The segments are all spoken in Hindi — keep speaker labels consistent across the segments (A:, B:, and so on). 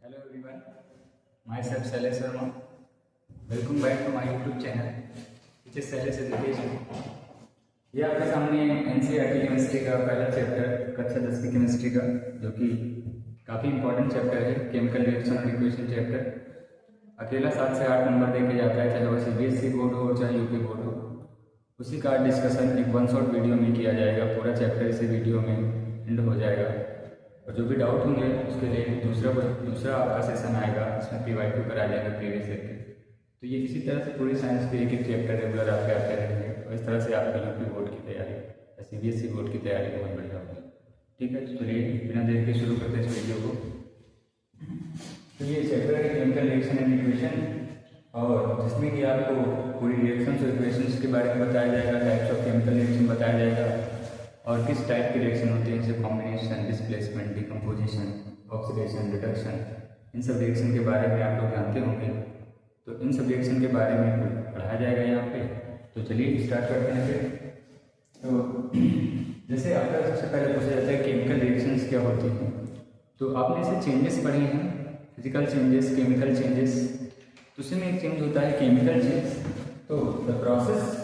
A: Hello everyone, myself Shailesh Sharma. Welcome back to my YouTube channel, which is Shailesh Education. ये आपके सामने NCERT केमिस्ट्री का पहला चैप्टर कक्षा 10 की केमिस्ट्री का, जो कि काफ़ी इंपॉर्टेंट चैप्टर है, केमिकल रिएक्शन और इक्वेशन चैप्टर। अकेला 7 से 8 नंबर दे के जाता है, चाहे वो CBSE बोर्ड हो और चाहे यूपी बोर्ड हो। उसी का डिस्कशन एक 1 शॉट वीडियो में किया जाएगा। पूरा चैप्टर इसी वीडियो में एंड हो जाएगा, और जो भी डाउट होंगे उसके लिए दूसरा आपका सेशन आएगा, इसमें PY2 कराया जाएगा प्रीवियस ईयर के। तो ये इसी तरह से पूरी साइंस के एक चैप्टर रेगुलर आपके आते रहेंगे, और इस तरह से आपकी यूपी बोर्ड की तैयारी या CBSE बोर्ड की तैयारी बहुत बढ़िया होगी। ठीक है, तो चलिए बिना देर के शुरू करते हैं इस वीडियो को। तो ये चैप्टर है केमिकल रिएक्शन एंड इक्वेशन, और जिसमें कि आपको पूरी रिएक्शंस और इक्वेशंस के बारे में बताया जाएगा, टाइप्स ऑफ केमिकल रिएक्शन बताया जाएगा, और किस टाइप की रिएक्शन होती है, जैसे combination, displacement, decomposition, oxidation, reduction. इन सब रिएक्शन के बारे में आप लोग जानते होंगे, तो इन सब रिएक्शन के बारे में पढ़ाया जाएगा यहाँ पे। तो चलिए स्टार्ट करते हैं फिर। तो जैसे आपका सबसे पहले पूछा जाता है केमिकल रिएक्शंस क्या होती हैं, तो आपने इसे चेंजेस पढ़े हैं, फिजिकल चेंजेस, केमिकल चेंजेस। तो उसमें एक चेंज होता है केमिकल चेंज। तो द प्रोसेस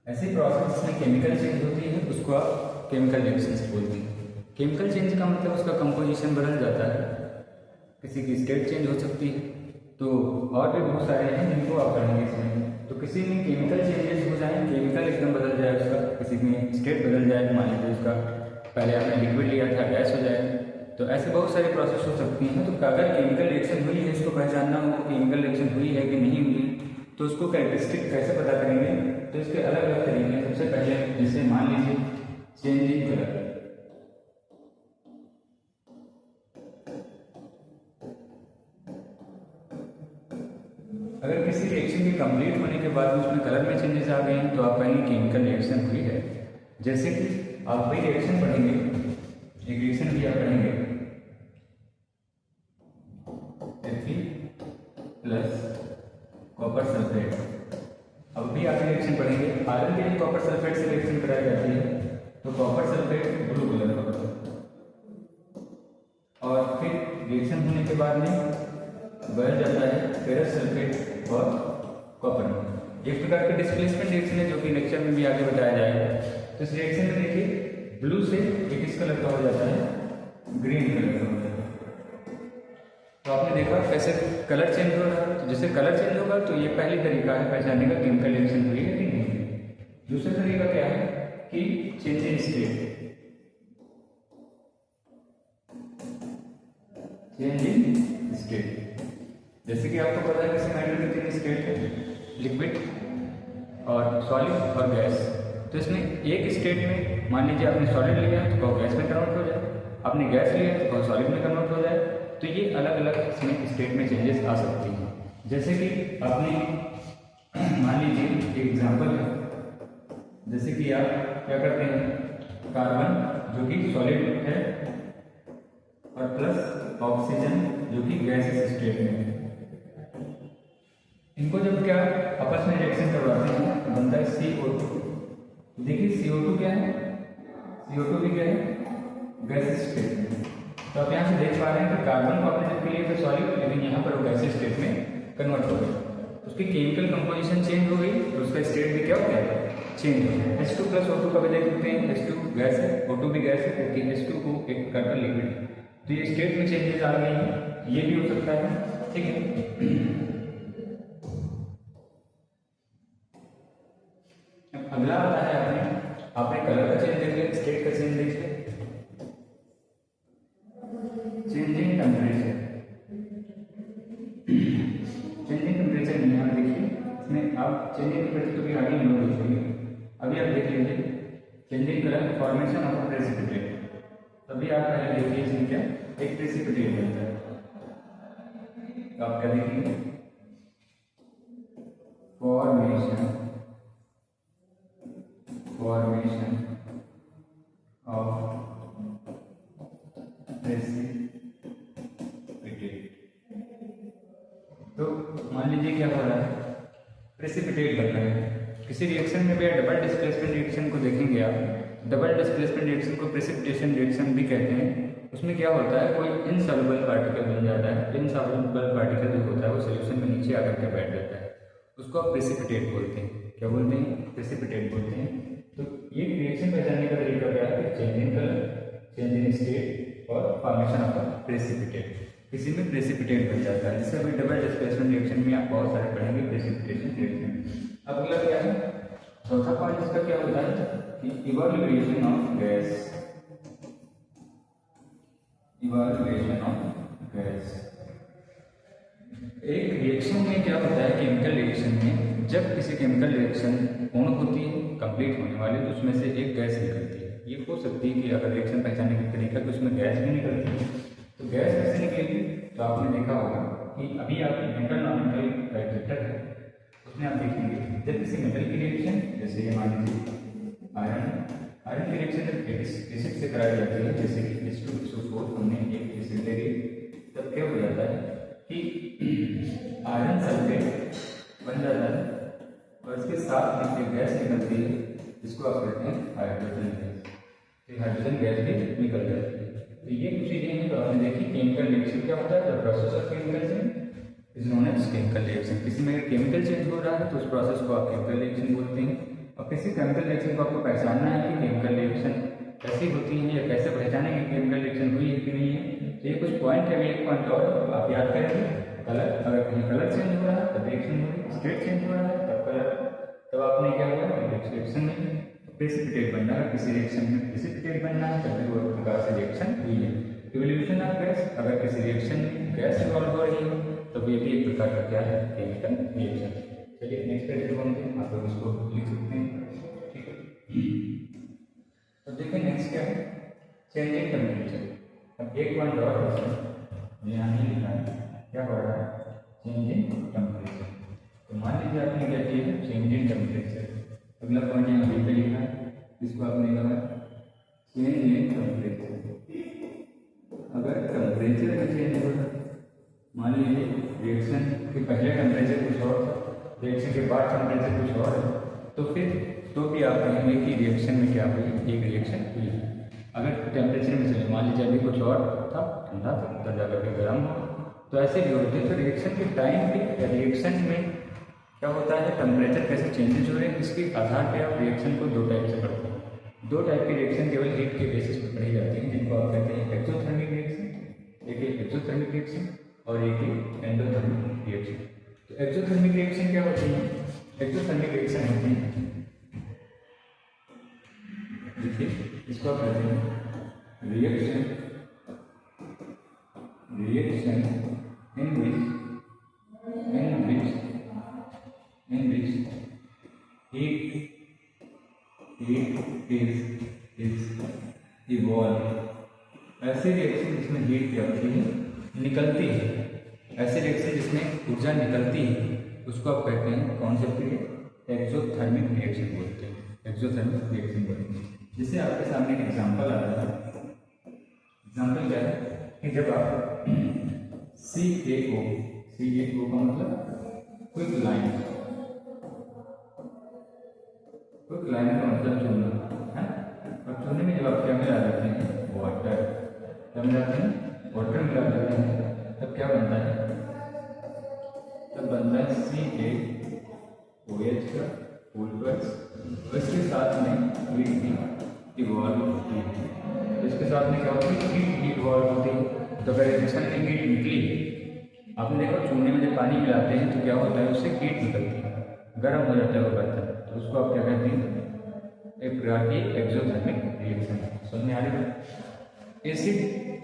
A: ऐसी प्रोसेस जिसमें केमिकल चेंज होती है उसको आप केमिकल रिएक्शंस बोलते हैं। केमिकल चेंज का मतलब उसका कंपोजिशन बदल जाता है, किसी की स्टेट चेंज हो सकती है, तो और भी बहुत सारे हैं जिनको आप पढ़ेंगे इसमें। तो किसी में केमिकल चेंजेस हो जाए, केमिकल एकदम बदल जाए उसका, किसी में स्टेट बदल जाए, मान लीजिए उसका पहले आपने लिक्विड लिया था गैस हो जाए, तो ऐसे बहुत सारे प्रोसेस हो सकती हैं। तो अगर केमिकल रिएक्शन हुई है, इसको पहचानना हो केमिकल रिएक्शन हुई है कि नहीं हुई, तो उसको कैरेक्टरिस्टिक कैसे पता करेंगे, तो इसके अलग अलग तरीके हैं। सबसे पहले जैसे मान लीजिए चेंज इन कलर। अगर किसी रिएक्शन के कंप्लीट होने के बाद उसमें कलर में चेंजेस आ गए हैं, तो आप कहेंगे केमिकल रिएक्शन हुई है। जैसे कि आप कोई रिएक्शन पढ़ेंगे, एक रिएक्शन भी आप पढ़ेंगे Fe प्लस कॉपर सल्फेट। अब भी आप रिएक्शन पढ़ेंगे, आयरन के लिए कॉपर सल्फेट से रिएक्शन कराई जाती है, तो कॉपर सल्फेट ब्लू कलर का होता है, और फिर रिएक्शन होने के बाद में बदल जाता है फेरस सल्फेट और कॉपर में। एक प्रकार का डिस्प्लेसमेंट रिएक्शन है, जो कि लेक्चर में भी आगे बताया जाएगा। तो इस रिएक्शन में देखिए ब्लू से एक इस कलर का हो जाता है ग्रीन कलर का हो जाता है। तो आपने देखा कैसे कलर चेंज हो रहा है। तो जैसे कलर चेंज होगा, तो ये पहली तरीका है पहचानने का केमिकल रिएक्शन हुई है कि नहीं। दूसरा तरीका क्या है कि change in state. Change in state, जैसे कि आपको पता है कि मेटल के 3 स्टेट है, लिक्विड और सॉलिड और गैस। तो इसमें एक स्टेट में मान लीजिए आपने सॉलिड लिया है तो गैस में कन्वर्ट हो जाए, आपने गैस लिया है तो सॉलिड में कन्वर्ट हो जाए। तो ये अलग अलग इसमें स्टेट में चेंजेस आ सकती हैं। जैसे कि आपने मान लीजिए एक एग्जांपल है, जैसे कि आप क्या करते हैं, कार्बन जो कि सॉलिड है और प्लस ऑक्सीजन जो कि गैस स्टेट में है, इनको जब क्या आपस में रिएक्शन करवाते हैं तो बनता है CO2। देखिए CO2 क्या है, CO2 भी क्या है, गैस स्टेट में। तो आप यहाँ से देख पा रहे हैं कि कार्बन को आपने जब लिए थे सॉलिड, लेकिन यहाँ पर वो गैस स्टेट में कन्वर्ट हो गया, उसकी केमिकल कंपोजिशन चेंज हो गई और उसका स्टेट भी क्या हो गया, चेंज हो गया। H2 प्लस O2 का भी देख सकते हैं, H2 गैस है, O2 भी गैस है, क्योंकि H2O एक प्रकार का लिक्विड है। तो ये स्टेट में चेंजेस आ गई हैं, ये भी हो सकता है। ठीक है, अगला आता है आपने कलर का चेंज देख लिया, स्टेट का चेंज देख लिया, चेंजिंग टेम्परेचर। चेंजिंग टेम्परेचर नहीं, यहाँ देखिए इसमें आप चेंजिंग टेम्परेचर तो भी आगे नहीं लोग देखेंगे, अभी आप देख लीजिए changing colour formation of precipitate. तभी आप पहले देखिए इसमें क्या एक प्रेसिपिटेट बनता है, तो आप क्या देखेंगे, फॉर्मेशन ऑफ प्रेसिपिटेट। तो मान लीजिए क्या हो रहा है, प्रेसिपिटेट बन रहा है। किसी रिएक्शन में भी डबल डिस्प्लेसमेंट रिएक्शन को देखेंगे आप, डबल डिस्प्लेसमेंट रिएक्शन को प्रेसिपिटेशन रिएक्शन भी कहते हैं। उसमें क्या होता है, कोई इनसॉल्युबल पार्टिकल बन जाता है। इनसॉल्युबल पार्टिकल जो होता है वो सोल्यूशन में नीचे आकर के बैठ जाता है, उसको आप प्रेसिपिटेट बोलते हैं। क्या बोलते हैं? प्रेसिपिटेट बोलते हैं। तो ये रिएक्शन पहचानने का तरीका क्या है? Change in colour, change in state और फॉर्मेशन ऑफ प्रेसिपिटेट। किसी में प्रेसिपिटेट बन जाता है, जिससे अभी डबल डिस्प्लेसमेंट रिएक्शन में आप बहुत सारे पढ़ेंगे प्रेसिपिटेशन रिएक्शन। अब अगला क्या है, चौथा पॉइंट इसका क्या होता है कि evaluation of gas. Evaluation of gas. एक रिएक्शन में क्या होता है, केमिकल रिएक्शन में जब किसी केमिकल रिएक्शन पूर्ण होती है, कंप्लीट होने वाली, तो उसमें से एक गैस निकलती है। ये हो सकती है कि अगर रिएक्शन पहचानने की तरीका तो उसमें गैस भी निकलती है। तो गैस कैसे निकलेगी? तो आपने देखा होगा कि अभी आप मेटल नॉन मेटल रिएक्टर है, उसमें आप देखेंगे जब किसी मेटल की रिएक्शन, जैसे ये मान लीजिए आयरन की रिएक्शन जब एसिड से कराई जाती है, जैसे कि H2SO4 हमने एक एसिड ले ली, तब क्या हो जाता है कि आयरन सल्फेट बन जाता है और इसके साथ एक गैस निकलती है, जिसको आप कहते हैं हाइड्रोजन गैस। तो हाइड्रोजन गैस भी निकल जाती है। तो ये कुछ चीजें हैं जो आपने देखी। केमिकल रिएक्शन क्या होता है? The process of chemical change is known as chemical reaction. किसी में केमिकल चेंज हो रहा है तो उस प्रोसेस को आप केमिकल रिएक्शन बोलते हैं। और किसी केमिकल रिएक्शन को आपको पहचानना है कि केमिकल रिएक्शन कैसी होती है या कैसे पहचानेंगे केमिकल रिएक्शन हुई है कि नहीं है। तो ये कुछ पॉइंट है, एक पॉइंट और आप याद करेंगे। कलर, अगर कहीं कलर चेंज हो रहा है तब रिएक्शन हो रही है, स्टेट चेंज हो रहा है तब कलर, तब आपने क्या हुआ रिएक्शन में प्रेसिपिटेट बनना है। किसी रिएक्शन में प्रेसिपिटेट बनना है तब वो प्रकार से रिएक्शन हुई है। इवोल्यूशन ऑफ गैस, अगर किसी रिएक्शन में गैस इवॉल्व हो रही है तो ये भी एक प्रकार का क्या है, केमिकल रिएक्शन। चलिए नेक्स्ट पेज पे बनते हैं, आप लोग इसको लिख सकते हैं, ठीक है। तो देखिए नेक्स्ट क्या है, चेंज इन टेम्परेचर। अब एक पॉइंट और है, यहाँ नहीं लिखा है, क्या हो रहा है, चेंज इन टेम्परेचर। तो मान लीजिए आपने क्या किया है, चेंज इन टेम्परेचर। अगला पॉइंट यहाँ बी पे लिखा है, इसको आपने कहा चेंज इन टेम्परेचर। अगर टेम्परेचर का चेंज हो रहा है, मान लीजिए रिएक्शन के पहले टेम्परेचर कुछ और था, रिएक्शन के बाद टेम्परेचर कुछ और है, तो फिर तो भी आप कहेंगे कि रिएक्शन में क्या हुई, एक रिएक्शन हुई। अगर टेम्परेचर में चले, मान लीजिए अभी कुछ और था, ठंडा था, तब जाकर के गर्म हो, तो ऐसे भी होते हैं। तो रिएक्शन के टाइम पे रिएक्शन में क्या होता है, टेम्परेचर कैसे चेंजेस हो रहे हैं, इसके आधार पर आप रिएक्शन को दो टाइप से पढ़ते हैं। दो टाइप की रिएक्शन केवल हीट के बेसिस पर पढ़ी जाती हैं, जिनको आप कहते हैं एक्सोथर्मिक रिएक्शन। एक है एक्सोथर्मिक रिएक्शन और एक है एंडोथर्मिक रिएक्शन। तो एक्सोथर्मिक रिएक्शन क्या होती है, एक्सोथर्मिक रिएक्शन होती है, देखिए इसको आप कहते हैं reaction in which heat is evolved। ऐसे रिएक्शन जिसमें हीट क्या होती है, निकलती है, ऐसे रिएक्शन जिसमें ऊर्जा निकलती है, उसको आप कहते हैं कौन से पीरियड, एक्सोथर्मिक रिएक्शन बोलते हैं, एक्सोथर्मिक रिएक्शन बोलते हैं। जैसे आपके सामने एक एग्जांपल आ रहा है, एग्जांपल क्या है कि जब आप CaO का मतलब क्विक लाइन का मतलब चूना है, और चूने में जब आप क्या मिला देते हैं, वाटर, क्या मिलाते हैं, वाटर मिला देते हैं, तब क्या बनता है, तब बनता है CaOH का फुल प्लस, और इसके साथ में हीट भी इवॉल्व होती है। तो इसके साथ में क्या होती है, हीट इवॉल्व होती है। तो अगर रिएक्शन में हीट निकली, आपने देखो चूने में जब पानी मिलाते हैं तो क्या होता है, उससे हीट निकलती है, गर्म हो जाता है वो बर्तन, तो उसको आप क्या कहते हैं, एक प्रकार की एक्सोथर्मिक रिएक्शन। समझ में आ रही है।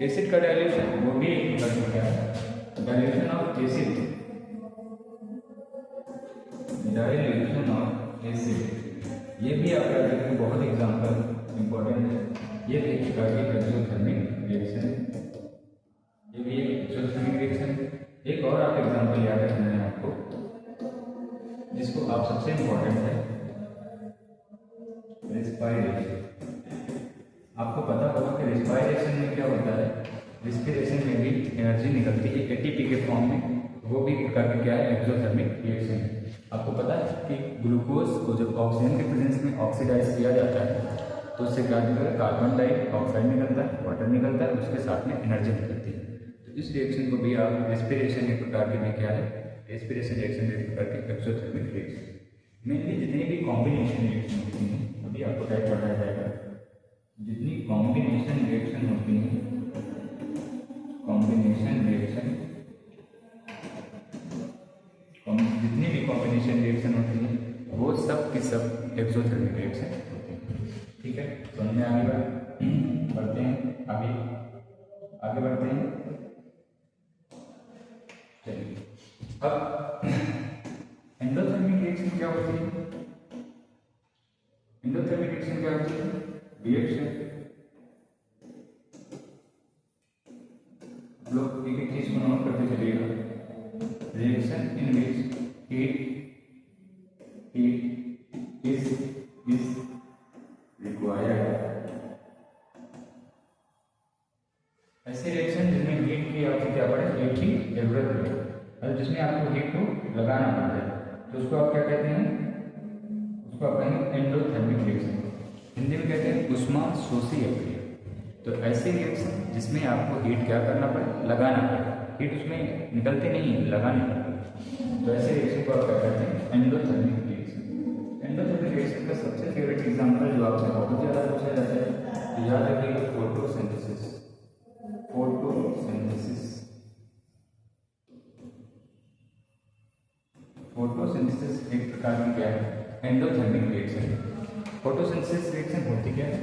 A: एसिड का डाइल्यूशन, वो भी एक प्रकार का क्या है, dilution of acid, dilution of acid. ये भी आप याद रखें, बहुत एग्जाम्पल इंपॉर्टेंट है। ये एक प्रकार की एक्सोथर्मिक रिएक्शन है, ये भी एक एक्सोथर्मिक रिएक्शन है। एक और आप एग्जाम्पल याद रखना है आपको, जिसको आप सबसे इंपॉर्टेंट है, रेस्पिरेशन। आपको पता होगा कि रेस्पिरेशन में क्या होता है, रेस्पिरेशन में भी एनर्जी निकलती है एटीपी के फॉर्म में, वो भी प्रकार की क्या है, एक्सोथर्मिक रिएक्शन है। आपको पता है कि ग्लूकोज को जब ऑक्सीजन के प्रेजेंस में ऑक्सीडाइज किया जाता है तो उससे क्या निकलता है, कार्बन डाइऑक्साइड निकलता है, वाटर निकलता है, उसके साथ में एनर्जी निकलती है। तो इस रिएक्शन को भी आप रेस्पिरेशन एक प्रकार के में क्या है, रेस्पिरेशन रिएक्शन एक प्रकार के एक्सोथर्मिक रिएक्शन। मेनली जितनी भी कॉम्बिनेशन रिएक्शन होती हैं, अभी आपको टाइप पढ़ाया जाएगा, जितनी कॉम्बिनेशन रिएक्शन होती हैं, कॉम्बिनेशन रिएक्शन, जितनी भी कॉम्बिनेशन रिएक्शन होती है वो सब की सब एक्सोथर्मिक रिएक्शन होती है। ठीक है, तो हमने आगे बढ़ते हैं, आगे बढ़ते हैं। चलिए, अब एंडोथर्मिक रिएक्शन क्या होती है? एंडोथर्मिक रिएक्शन क्या होती है? रिएक्शन, लोग एक एक चीज को नोट करते चलिएगा। Reaction in which heat is required। ऐसे रिएक्शन जिसमें हीट की आपको क्या पड़े, हीट की जरूरत है, और जिसमें आपको हीट को लगाना पड़ता है, तो उसको आप क्या कहते हैं, उसको आप कहेंगे एंडोथर्मिक रिएक्शन। हिंदी में कहते हैं उष्मा शोषी अभिक्रिया। तो ऐसे रिएक्शन जिसमें आपको हीट क्या करना पड़े, लगाना पड़े, हीट उसमें निकलते नहीं, लगाने पड़े, तो ऐसे रिएक्शन को आप क्या कहते हैं, एंडोथर्मिक रिएक्शन। एंडोथर्मिक रिएक्शन का सबसे फेवरेट एग्जांपल जो आपसे बहुत ज़्यादा पूछा जाता है, तो याद रखिएगा फोटोसिंथेसिस। फोटोसिंथेसिस एक प्रकार की क्या है, एंडोथर्मिक रिएक्शन। फोटोसिंथेसिस रिएक्शन होती क्या है,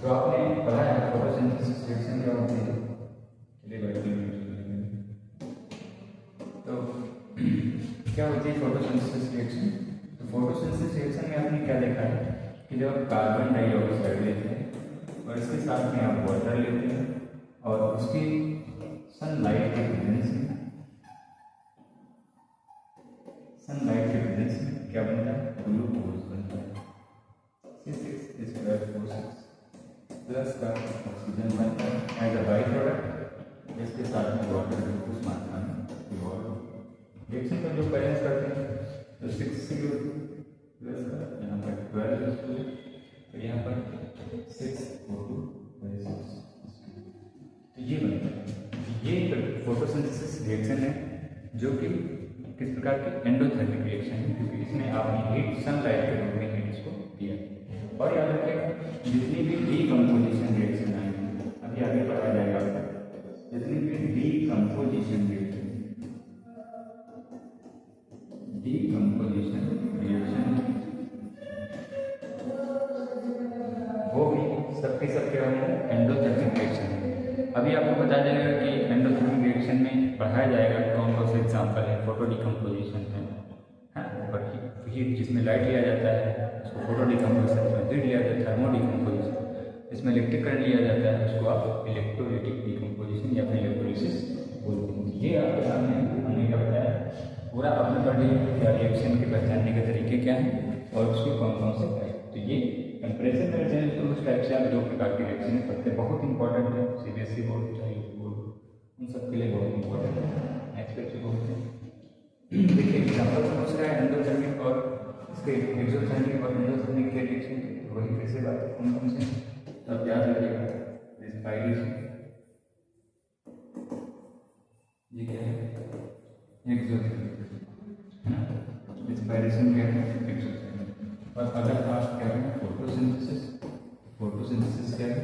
A: तो आपने पढ़ा है फोटोसिंथेसिस रिएक्शन क्या होती है। तो क्या होती है फोटोसिंथेसिस रिएक्शन? तो फोटोसिंथेसिस रिएक्शन में आपने क्या देखा है कि जब आप कार्बन डाइऑक्साइड लेते हैं और इसके साथ में आप वाटर लेते हैं और उसकी सनलाइट के प्रेजेंस में क्या बनता है, ग्लूकोज बनता है। C6H12O6 प्लस का ऑक्सीजन बनता है एज अ बाई प्रोडक्ट, इसके साथ में वाटर कुछ मात्रा में इवॉल्व। रिएक्शन को जो बैलेंस करते हैं, तो 6 प्लस का यहाँ पर 12, तो यहाँ पर 6O2, तो ये बनता है। ये फोटोसिंथेसिस रिएक्शन है जो कि किस प्रकार की, एंडोथर्मिक रिएक्शन है, क्योंकि इसमें आपने हीट सनलाइट के रूप में हीट इसको दिया। और याद रखिएगा जितनी भी डीकम्पोजिशन रिएक्शन आएंगी, अभी आगे पढ़ाया जाएगा आपको, जितनी भी डीकम्पोजिशन रिएक्शन वो भी सबके सबके एंडोथर्मिक रिएक्शन है। अभी आपको बताया जाएगा कि एंडोथर्मिक रिएक्शन में पढ़ाया जाएगा कौन कौन से एग्जाम्पल है। फोटो डिकम्पोजिशन है, और हीट जिसमें लाइट लिया जाता है उसको फोटो डिकम्पोजिशन, इसमें हीट लिया जाता है थर्मो डिकम्पोजिशन, इसमें इलेक्ट्रिक करंट लिया जाता है उसको आप इलेक्ट्रोलाइटिक डिकम्पोजिशन या फिर इलेक्ट्रोलिसिस बोलते हैं। ये आपके सामने हमने क्या बताया, पूरा आपने पढ़ लिया रिएक्शन के पहचानने के तरीके क्या हैं और उसके कौन कौन से टाइप। तो ये टेम्परेचर में चेंज, तो उस टाइप से आप 2 प्रकार के रिएक्शन पढ़ते हैं, बहुत इंपॉर्टेंट है। सीबीएसई बोर्ड चाहे बोर्ड, उन सब के लिए बहुत इंपॉर्टेंट है। नेक्स्ट पेज बोलते हैं, देखिए एग्जाम्पल पूछ रहा है एंडोथर्मिक और इसके एक्सोथर्मिक और एंडोथर्मिक के रिएक्शन, वही फिर से बात कौन कौन से, तब याद रखिएगा। रेस्पिरेशन ये क्या है, एक्सोथर्मिक है ना, रेस्पिरेशन क्या है, एक्सोथर्मिक। और अगर आप क्या है फोटोसिंथेसिस, फोटोसिंथेसिस क्या है,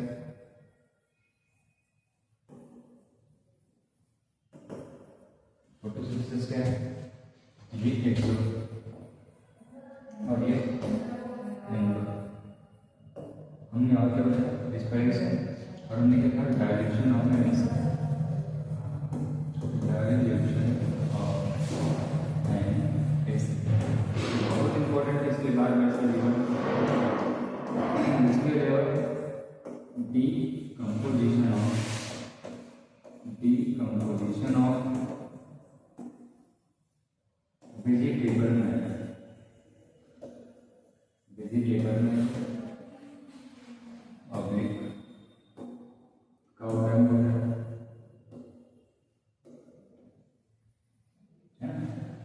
A: फोटोसिंथेसिस क्या है, ये एक्सो और ये एंडो। हमने और क्या बताया, रेस्पिरेशन, और हमने क्या कहा, direction of energy, direction of energy बहुत इंपॉर्टेंट है। इसके बाद में इसके अलावा डीकम्पोजिशन ऑफ वेजिटेबल में ऑब्लिक का उदाहरण है ना।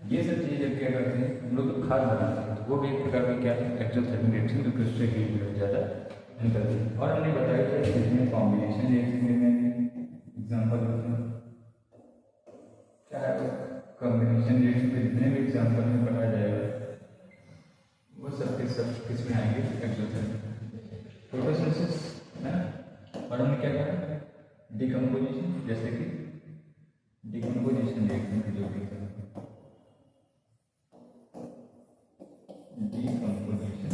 A: ये सब चीजें क्या करते हैं हम लोग, तो खाद बनाते हैं, तो वो भी एक प्रकार की क्या है, एक्सोथर्मिक रिएक्शन, क्योंकि उससे हीट ज़्यादा निकलती है। और हमने बताया था कि इसमें कॉम्बिनेशन रिएक्शन में एग्जाम्पल क्या है, कॉम्बिनेशन रिएक्शन के जितने भी एग्जाम्पल में पढ़ा जाएगा वो सब के सब किस में आएंगे, एक्सोथर्मल फोटोसिंथेसिस है। और हमने क्या कहा, डिकम्पोजिशन, जैसे कि डिकम्पोजिशन रिएक्शन की जो डिकम्पोजिशन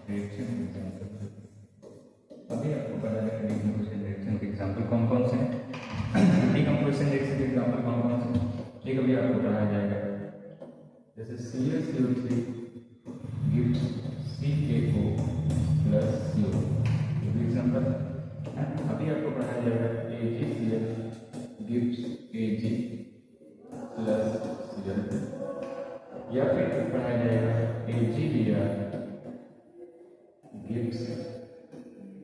A: रिएक्शन एग्जाम्पल, अभी आपको पता है डिकम्पोजिशन रिएक्शन के एग्जाम्पल कौन कौन से हैं। डिकम्पोजिशन रिएक्शन के एग्जाम्पल कौन कौन से हैं ये कभी आपको पढ़ाया जाएगा। जैसे CaCO3 gives CaO plus CO, ये भी एग्जाम्पल है। अभी आपको पढ़ाया जाएगा AgCl gives Ag plus Cl, या फिर पढ़ाया जाएगा AgBr gives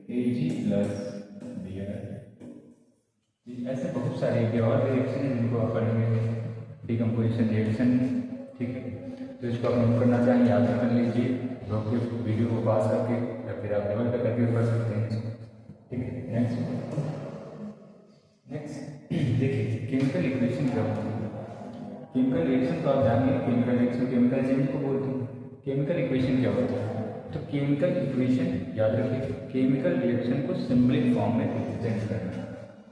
A: Ag plus Br। ऐसे बहुत सारे और रिएक्शन है जिनको आप पढ़ेंगे डिकम्पोजिशन रिएक्शन, ठीक है। तो इसको आप नोट करना चाहें याद कर लीजिए, रोके वीडियो को पास करके या फिर आप लेवल पर करके पढ़ सकते हैं इसको, ठीक है। नेक्स्ट देखिए केमिकल इक्वेशन क्या होती है। केमिकल रिएक्शन तो आप जानिए, केमिकल रिएक्शन केमिकल एजेंट को बोलते हैं। केमिकल इक्वेशन क्या होता है, तो केमिकल इक्वेशन याद रखिए, केमिकल रिएक्शन को सिंबलिक फॉर्म में रिप्रेजेंट करना।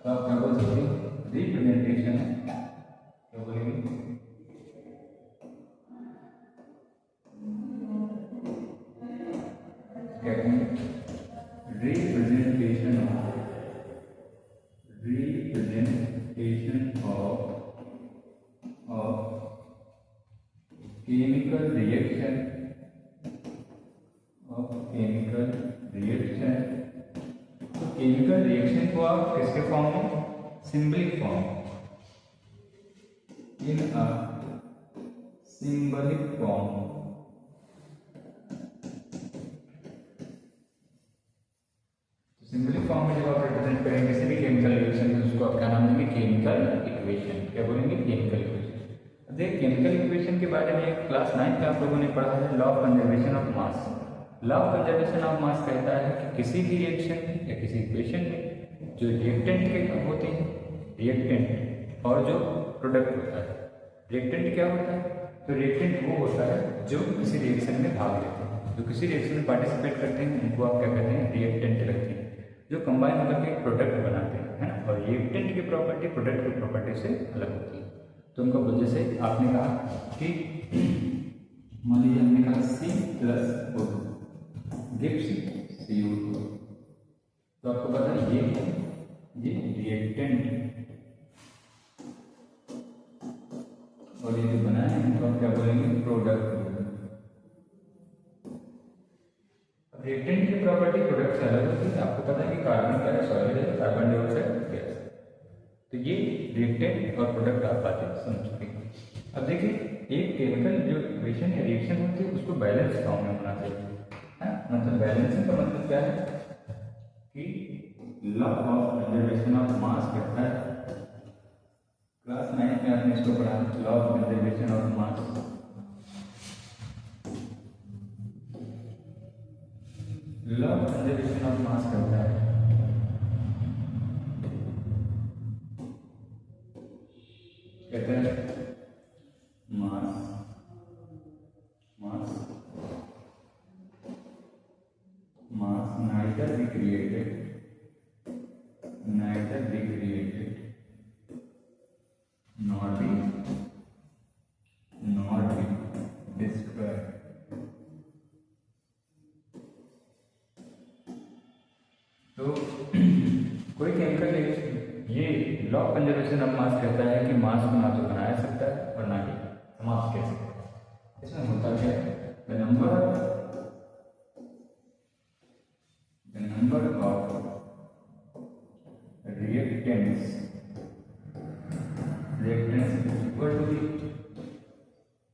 A: तो आप क्या बोल सकते हो, रिप्रेजेंटेशन है, क्या बोलेंगे, कहते हैं रिप्रेजेंटेशन ऑफ केमिकल रिएक्शन तो केमिकल रिएक्शन को आप किसके फॉर्म में, सिंबलिक फॉर्म, इन अ सिंबलिक फॉर्म। सिंबलिक फॉर्म में जब आप रिप्रेजेंट करेंगे किसी भी केमिकल रिएक्शन में, उसको आप क्या नाम देंगे, केमिकल इक्वेशन। क्या बोलेंगे, केमिकल इक्वेशन। देखिए केमिकल इक्वेशन के बारे में क्लास 9 में आप लोगों ने पढ़ा है, law of conservation of mass. Law of conservation of mass कहता है कि किसी भी रिएक्शन में या किसी इक्वेशन में जो रिएक्टेंट के होते हैं, रिएक्टेंट और जो प्रोडक्ट होता है। रिएक्टेंट क्या होता है, तो रिएक्टेंट वो होता है जो किसी रिएक्शन में भाग लेते हैं, जो किसी रिएक्शन में पार्टिसिपेट करते हैं, उनको आप क्या कहते हैं, रिएक्टेंट कहते हैं, जो कंबाइन होकर के प्रोडक्ट बनाते हैं, है ना। और रिएक्टेंट की प्रॉपर्टी प्रोडक्ट की प्रॉपर्टी से अलग होती है। तो उनका जैसे आपने कहा कि मान लीजिए हमने कहा C+O2 गिव्स CO2, तो आपको पता है ये रिएक्टेंट और ये जो बनाए हैं तो आप क्या बोलेंगे, प्रोडक्ट। रिएक्टेंट की प्रॉपर्टी प्रोडक्ट से अलग होती है। आपको पता है कि कार्बन क्या है, सॉलिड है, कार्बन डाइऑक्साइड गैस। तो ये रिएक्टेंट और प्रोडक्ट आप बातें समझ चुके हैं। अब देखिए एक केमिकल जो इक्वेशन या रिएक्शन होती है उसको बैलेंस फॉर्म में होना चाहिए, है। मतलब बैलेंसिंग का मतलब क्या है कि law of conservation of mass कहता है, क्लास 9 में आपने इसको पढ़ा, law of conservation of mass. Law of conservation of mass कहता है mass neither be created nor be destroyed। तो कोई केमिकल ये law of conservation of mass कहता है कि मास को ना तो बनाया सकता है और ना ही समाप्त कर सकता है। इसमें होता क्या है, the number of reactants is equal to the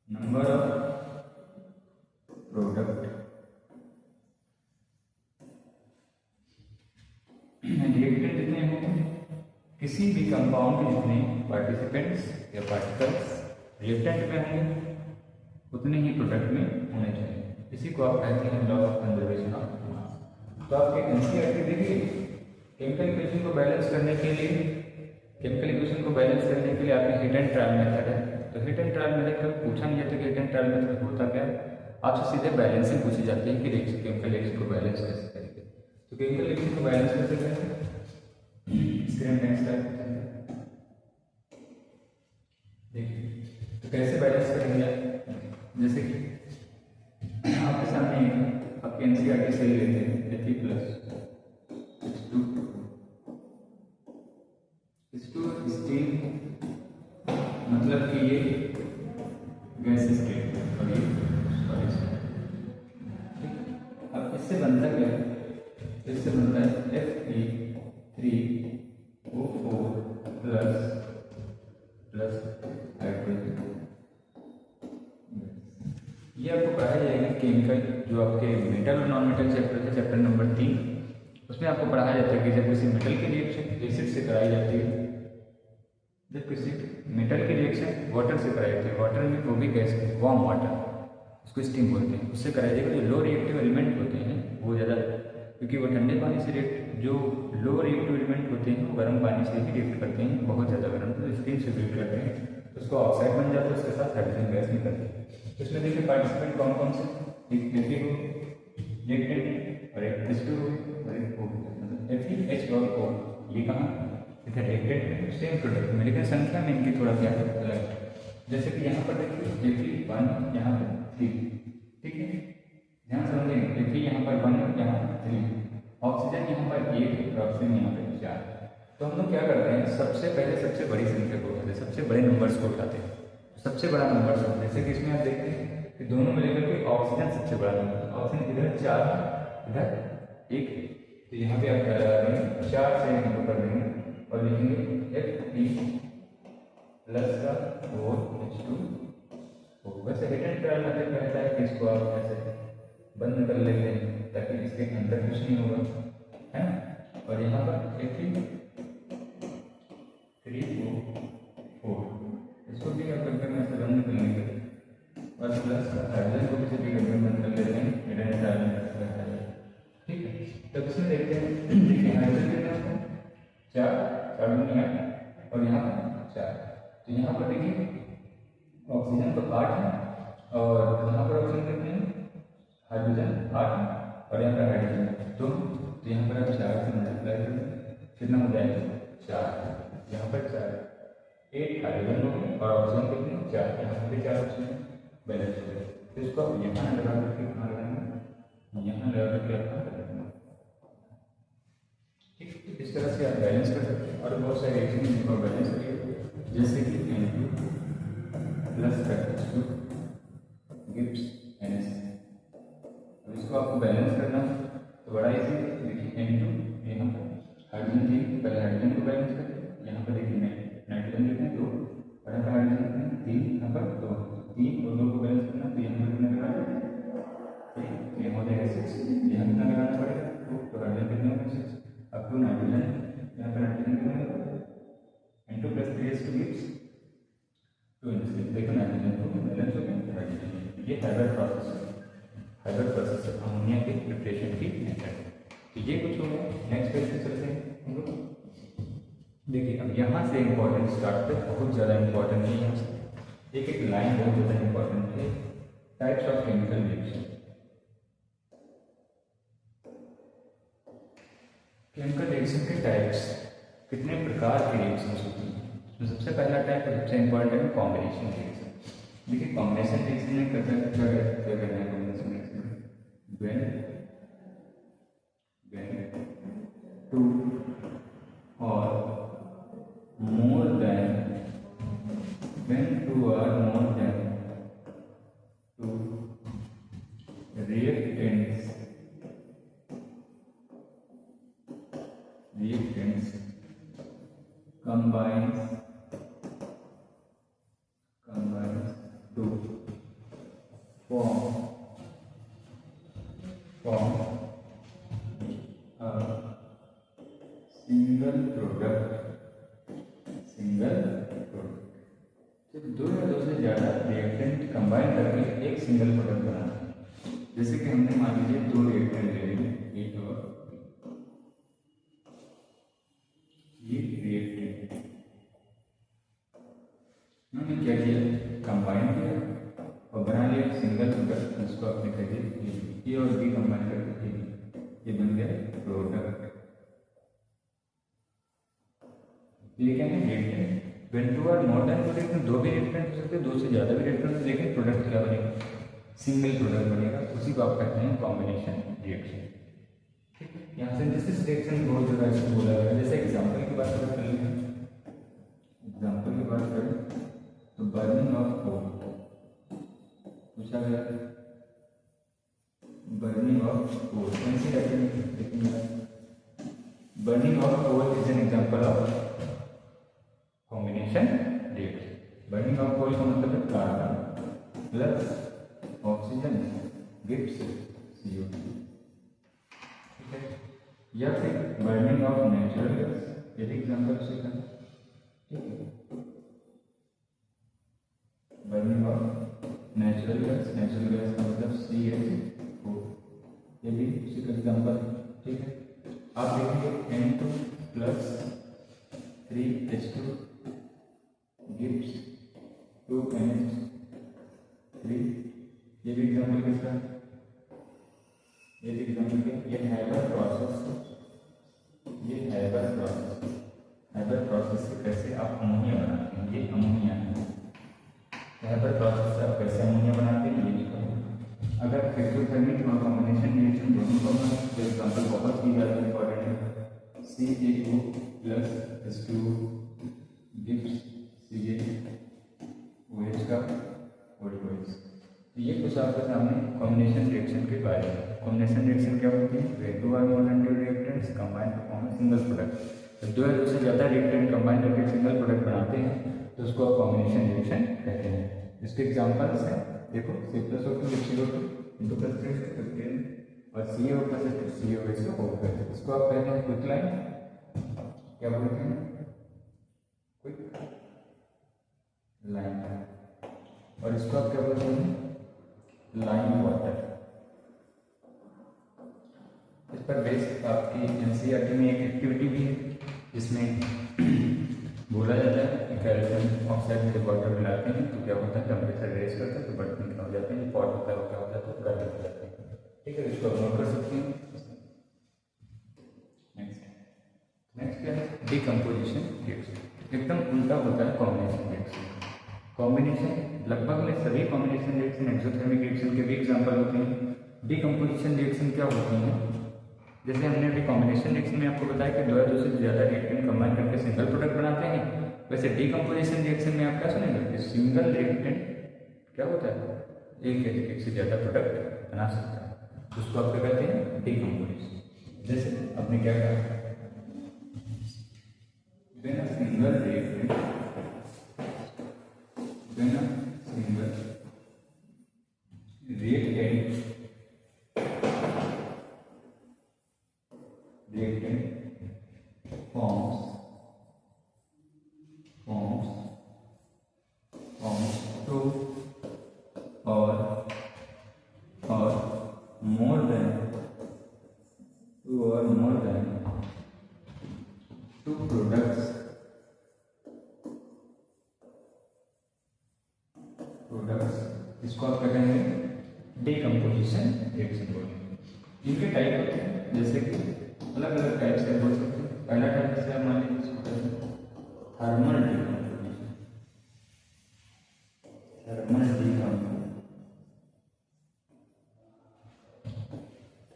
A: number of product। Reactant जितने होंगे किसी भी कंपाउंड के जितने पार्टिसिपेंट्स या पार्टिकल्स रिएक्टेंट में होंगे उतने ही प्रोडक्ट में होने चाहिए। इसी को आप कहते हैं law of conservation of mass. तो आपके एनसीईआरटी देखिए केमिकल इक्वेशन को बैलेंस करने के लिए आपने हिट एंड ट्रायल मेथड है। तो हिट एंड ट्रायल मेथड कभी पूछा नहीं जाता कि हिट एंड ट्रायल मेथड होता क्या है, आपसे सीधे बैलेंसिंग पूछी जाती है कि रिएक्शन केमिकल रिएक्शन को बैलेंस कैसे करेंगे। तो केमिकल रिएक्शन को बैलेंस कैसे करेंगे, स्क्रीन नेक्स्ट देखिए। तो कैसे बैलेंस करेंगे, जैसे कि आपके सामने आपके एनसीईआरटी से लेते हैं Fe प्लस स्टील, मतलब कि ये गैस स्टेट और ये सॉलिड स्टेट। अब इससे बनता क्या है, इससे बनता है Fe3O4 प्लस हाइड्रोजन। ये आपको पढ़ाया जाएगा केमिकल, जो आपके मेटल और नॉन मेटल चैप्टर है, चैप्टर नंबर 3, उसमें आपको पढ़ाया जाता है कि जब किसी मेटल की रिएक्शन एसिड से कराई जाती है, जब किसी मेटल की रिएक्शन वाटर से कराई जाती है, वाटर में वो भी गैस वार्म वाटर, उसको स्टीम बोलते हैं, उससे कराई जाएगी। जो लो रिएक्टिव एलिमेंट होते हैं वो ज़्यादा, क्योंकि वो ठंडे पानी से जो लो रिएक्टिव एलिमेंट होते हैं वो गर्म पानी से ही रिएक्ट करते हैं, बहुत ज़्यादा गर्म, तो स्टीम से रिएक्ट करते हैं, तो उसको ऑक्साइड बन जाता है, उसके साथ हाइड्रोजन गैस निकलती है। तो इसमें देखिए पार्टिसिपेंट कौन कौन से, एक Fe हो, रिएक्टेंट और एक H2 हो और एक O, मतलब FeH और O। ये कहाँ इधर रिएक्टेंट में सेम प्रोडक्ट में, लेकिन संख्या में इनकी थोड़ा क्या है अलग। जैसे कि यहाँ पर देखिए Fe1 यहाँ पर 3, ठीक है, ध्यान समझेंगे। Fe यहाँ पर 1 यहाँ पर 3, ऑक्सीजन यहाँ पर 1 और ऑक्सीजन यहाँ पर 4। तो हम लोग क्या करते हैं, सबसे पहले सबसे बड़ी संख्या को उठाते हैं, सबसे बड़े नंबर्स को उठाते हैं, सबसे बड़ा नंबर सब। जैसे कि इसमें आप देखते हैं कि दोनों मिलकर के ऑक्सीजन सबसे बड़ा नंबर, ऑक्सीजन इधर 4 इधर 1, तो यहाँ पे आप लगा देंगे 4 से यहाँ कर देंगे और लिखेंगे Fe प्लस का OH2। वैसे हिट एंड ट्रायल मेथड कहता है कि इसको आप ऐसे बंद कर लेते हैं ताकि इसके अंदर कुछ नहीं होगा, है ना। और यहाँ पर Fe3O4, इसको भी आप करके में ऐसे बंद कर लेंगे और प्लस हाइड्रोजन को भी करके बंद कर लेते हैं, हिट एंड ट्रायल मेथड कहता है, ठीक है। तब इसमें देखते हैं, देखिए हाइड्रोजन कितना है 4 और यहाँ पर 4, तो यहाँ पर देखिए ऑक्सीजन तो 8 है और यहाँ पर ऑक्सीजन कितने हैं, हाइड्रोजन 8 है और यहाँ पर हाइड्रोजन 2, तो यहाँ पर आप 4 से मल्टीप्लाई करें, कितना हो जाएगा 4, यहाँ पर 4, 8 हाइड्रोजन हो गए और ऑक्सीजन कितने 4, यहाँ पर 4 ऑक्सीजन बैलेंस हो गए। तो इसको आप यहाँ लगा करके कहाँ लगाएंगे, यहाँ लगा करके अपना लगाएंगे, ठीक। इस तरह से आप बैलेंस कर सकते हैं और बहुत सारे रिएक्शन जिनको बैलेंस करिए, जैसे कि N2 plus H2 gives NH। अब इसको आपको बैलेंस करना तो बड़ा इजी है, देखिए N2 यहाँ पर हाइड्रोजन 3, पहले हाइड्रोजन को बैलेंस करें, यहाँ पर देखिए नाइट्रोजन लिखते हैं 2 और यहाँ पर हाइड्रोजन लिखते हैं 3, यहाँ पर 2, 3 और 2 को बैलेंस करना, तो यहाँ पर कितना लगाना, ये हो जाएगा 6, यहाँ कितना लगाना पड़ेगा 2, तो हाइड्रोजन कितना होगा 6, अब टू नाइट्रोजन, यहाँ पर नाइट्रोजन कितना होगा N2 plus 3H2 gives 2 N6। देखो नाइट्रोजन को बैलेंस हो गया हाइड्रोजन। ये हाइब्रिड प्रोसेस अमोनिया के प्रिपरेशन की मेथड। तो ये कुछ हो गया। नेक्स्ट पेज पे चलते हैं हम लोग। देखिए अब यहाँ से इम्पोर्टेंट स्टार्ट पे, बहुत ज़्यादा इम्पोर्टेंट है, यहाँ से एक एक लाइन बहुत ज़्यादा इम्पोर्टेंट है। Types of chemical reaction. Chemical reaction के टाइप्स, कितने प्रकार की रिएक्शंस होती हैं। तो सबसे पहला टाइप सबसे इम्पोर्टेंट है कॉम्बिनेशन रिएक्शन। देखिए कॉम्बिनेशन रिएक्शन में क्या करना है, combination reaction when two or more than two reactants combines to form a single product। तो दो या दो से ज़्यादा रिएक्टेंट कंबाइन करके एक सिंगल प्रोडक्ट बनाना है। जैसे कि हमने मान लीजिए दो रिएक्टेंट ले लिए, एक और उन्होंने क्या किया, कंबाइन किया और बना लिया सिंगल प्रोडक्ट, जिसको आपने कह दिया ए और बी कंबाइन करके ये बन गया प्रोडक्ट। ये क्या है, reactant. when two are more than two reactant, दो भी रिएक्टेंट हो सकते हैं, दो से ज़्यादा भी रिएक्टेंट, लेकिन प्रोडक्ट क्या बनेगा, सिंगल प्रोडक्ट बनेगा, उसी को आप कहते हैं कॉम्बिनेशन रिएक्शन। ठीक है, यहाँ सिंथेसिस रिएक्शन बहुत जगह इसको बोला गया है। जैसे एग्जाम्पल की बात अगर कर लें, एग्जाम्पल की बात करें तो बर्निंग ऑफ कोल पूछा गया, बर्निंग ऑफ कोल कौन सी reaction, burning of coal is an example of combination reaction. Burning of coal का मतलब है carbon plus oxygen gives CO2, ठीक है। या फिर बर्निंग ऑफ नेचुरल गैस, यदि एग्जाम्पल से करें, ठीक है, बर्निंग ऑफ नेचुरल गैस का मतलब CH4, ये भी उसी का एग्जाम्पल, ठीक है। आप देखेंगे N2 plus 3H2 gives 2NH3, ये भी एग्जाम्पल किसका, ये भी एग्जाम्पल क्या, ये हैबर प्रोसेस से कैसे आप अमोनिया बनाते हैं, ये अमोनिया है। हैबर प्रोसेस से आप कैसे अमोनिया बनाते हैं, ये करें। अगर एक्सोथर्मिक और कॉम्बिनेशन रिएक्शन दोनों का तो एग्जाम्पल बहुत ही ज़्यादा इंपॉर्टेंट है, CaO plus H2 gives CaOH का OH। ये कुछ आपके सामने कॉम्बिनेशन रिएक्शन के बारे में। कॉम्बिनेशन रिएक्शन क्या होती है, when two or more than two reactants combine to form a single product। जब दो या दो से ज़्यादा रिएक्टेंट कंबाइन करके सिंगल प्रोडक्ट बनाते हैं तो उसको आप कॉम्बिनेशन रिएक्शन कहते हैं। इसके एग्जांपल्स हैं, देखो C+O2 CO2 इंटू प्लस 3 और CO प्लस COH का होल करते हैं, इसको आप कहते हैं क्विक लाइन, क्या बोलते हैं, क्विक लाइन, और इसको आप क्या बोलते हैं, लाइन वाटर। इस पर बेस्ड आपकी NCERT में एक एक्टिविटी भी है जिसमें बोला जाता है कि कैल्शियम ऑक्साइड में जब वाटर मिलाते हैं तो क्या होता है, टेम्परेचर रेज करता है तो बर्तन क्या हो जाते हैं, पॉट होता है वो क्या हो जाता है, गर्म हो जाते हैं। ठीक है, इसको आप नोट कर सकते हैं। नेक्स्ट क्या है, डिकम्पोजिशन रिएक्शन, एकदम उल्टा होता है कॉम्बिनेशन रिएक्शन। कॉम्बिनेशन लगभग में सभी कॉम्बिनेशन रिएक्शन एक्सोथर्मिक रिएक्शन के भी एग्जाम्पल होते हैं। डिकम्पोजिशन रिएक्शन क्या होती है, जैसे हमने अभी कॉम्बिनेशन रिएक्शन में आपको बताया कि दो या दो से ज़्यादा रिएक्टेंट कंबाइन करके सिंगल प्रोडक्ट बनाते हैं, वैसे डिकम्पोजिशन रिएक्शन में आप क्या सुनेंगे, सिंगल रिएक्टेंट क्या होता है, एक से ज़्यादा प्रोडक्ट बना सकता है, उसको आप क्या कहते हैं, डिकम्पोजिशन। जैसे आपने क्या कहा, single reactant forms two or more than two products इसको आप क्या कहेंगे, डिकम्पोजिशन रिएक्शन बोलेंगे। इनके टाइप होते हैं, जैसे कि अलग अलग टाइप से बोल सकते हैं। पहला टाइप जैसे मान लीजिए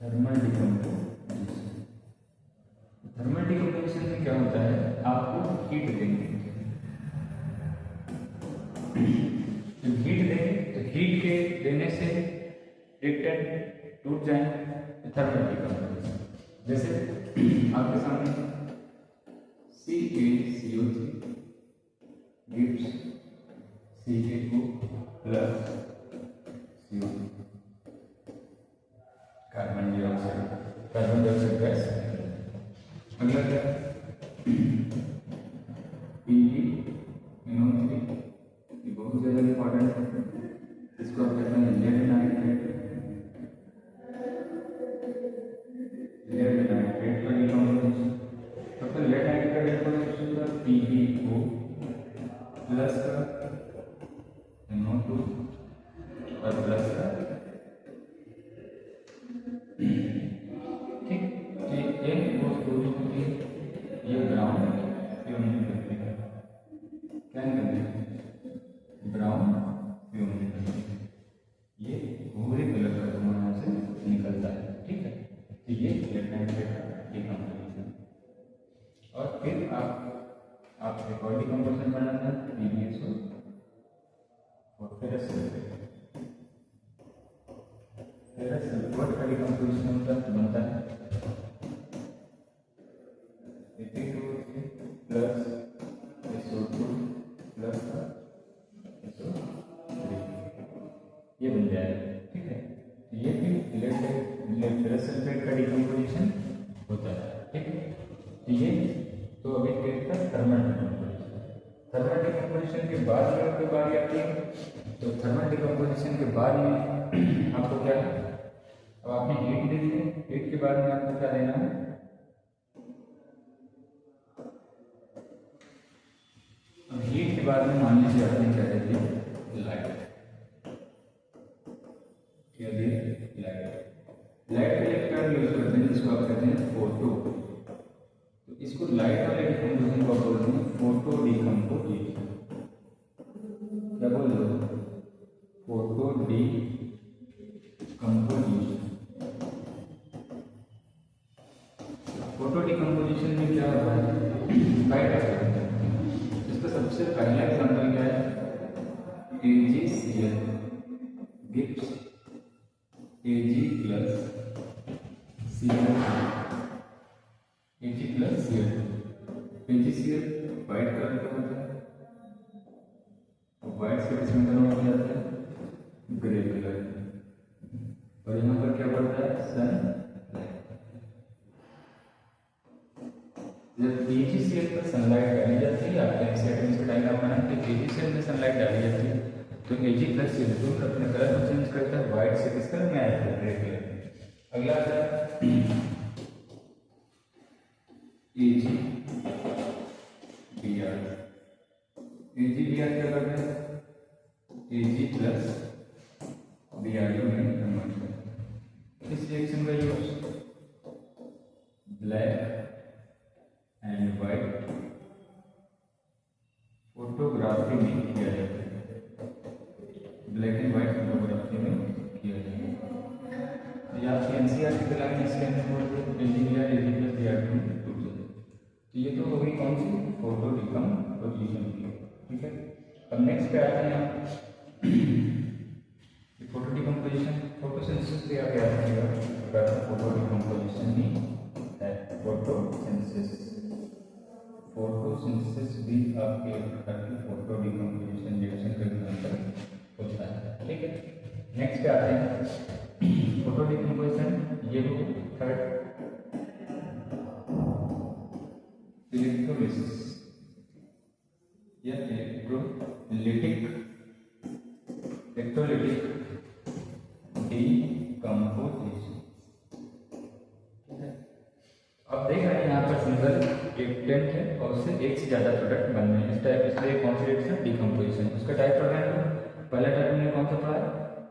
A: थर्मल डिकम्पोजिशन, थर्मल डिकम्पोजिशन में क्या होता है, आपको हीट देंगे, जब हीट देंगे तो हीट के देने से रिएक्टेंट टूट जाएंगे, थर्मल डिकम्पोजिशन। जैसे आपके सामने CaCO3 gives CaO plus CO2, carbon dioxide gas. अगला क्या, PbNO3, ये बहुत ज़्यादा इंपॉर्टेंट है, इसको आप कहते हैं लेड नाइट्रेट का डिकम्पोजिशन। तो लेड नाइट्रेट का डिकम्पोजिशन का PbO प्लस का और फिर आप एक और डिकम्पोजिशन बनाना है PbSO और फेरस सल्फेट का डिकम्पोजिशन बनता है Fe2O3 plus SO2 plus SO3 ये बन जाएगा। ठीक है, ये भी फेरस सल्फेट का डिकम्पोजिशन होता है। ठीक है, ये तो अभी देखते हैं थर्मल डिकम्पोजिशन के बाद में आपकी बारी आती है। तो थर्मल डिकम्पोजिशन के बाद में आपको क्या है, अब आपने हीट दे दी, हीट के बाद में आपको क्या देना है, अब हीट के बाद में मान लीजिए आपने क्या दे दिया, लाइट। क्या दिया, लाइट के लिए क्या यूज करते हैं, जिसको आप कहते हैं फोटो। तो इसको लाइट वाले डिकम्पोजिशन को बोलते हैं फोटो डिकम्पोजिशन। क्या बोल रहे हो, फोटो डिकम्पोजिशन। फोटो डिकम्पोजिशन में क्या होता है, लाइट। इसका सबसे पहला एग्जाम्पल क्या है, AgCl gives Ag plus Cl, Ag plus Cl। AgCl white colour का होता है और व्हाइट से किसमें कन्वर्ट हो जाता है, ग्रे कलर। और यहाँ पर क्या पड़ता है, सन। जब AgCl पर सनलाइट डाली जाती है, आपके एनसीईआरटी में डायग्राम बना के AgCl में सनलाइट डाली जाती है तो Ag प्लस Cl दोनों अपने कलर को चेंज करता है, व्हाइट से किस कलर में आया है, ग्रे कलर में। अगला आता है AgBr क्या करता है, Ag प्लस Br में कन्वर्ट करता है। इस रिएक्शन का use black and white photography में किया जाता है, ब्लैक एंड व्हाइट फोटोग्राफी में किया जाता है। या आपकी एनसीईआरटी के लाइन इसके अंदर बोलते हैं AgBr Ag प्लस Br में टूट जाता है। तो ये तो हो गई कौन सी, फोटो डिकम्पोजिशन की। ठीक है, अब नेक्स्ट पे आते हैं फोटो डिकम्पोजिशन। फोटोसिंथेसिस पे आप याद रखिएगा, फोटो डिकम्पोजिशन ही है फोटोसिंथेसिस भी आपके प्रकार की फोटो डिकम्पोजिशन रिएक्शन के अंदर होता है। ठीक है, नेक्स्ट पे आते हैं फोटो डिकम्पोजिशन। ये हो थर्ड इलेक्ट्रोलिसिस या इलेक्ट्रोलिटिक डिकम्पोजिशन। अब देख रहे हैं यहाँ पर सिंगल टेंट है और उससे एक से ज्यादा प्रोडक्ट बन रहे हैं इस टाइप, इसलिए कौन सी रिएक्शन, डिकम्पोजिशन। उसका टाइप प्रोग्राम पहला टाइप हमने कौन सा पढ़ा है,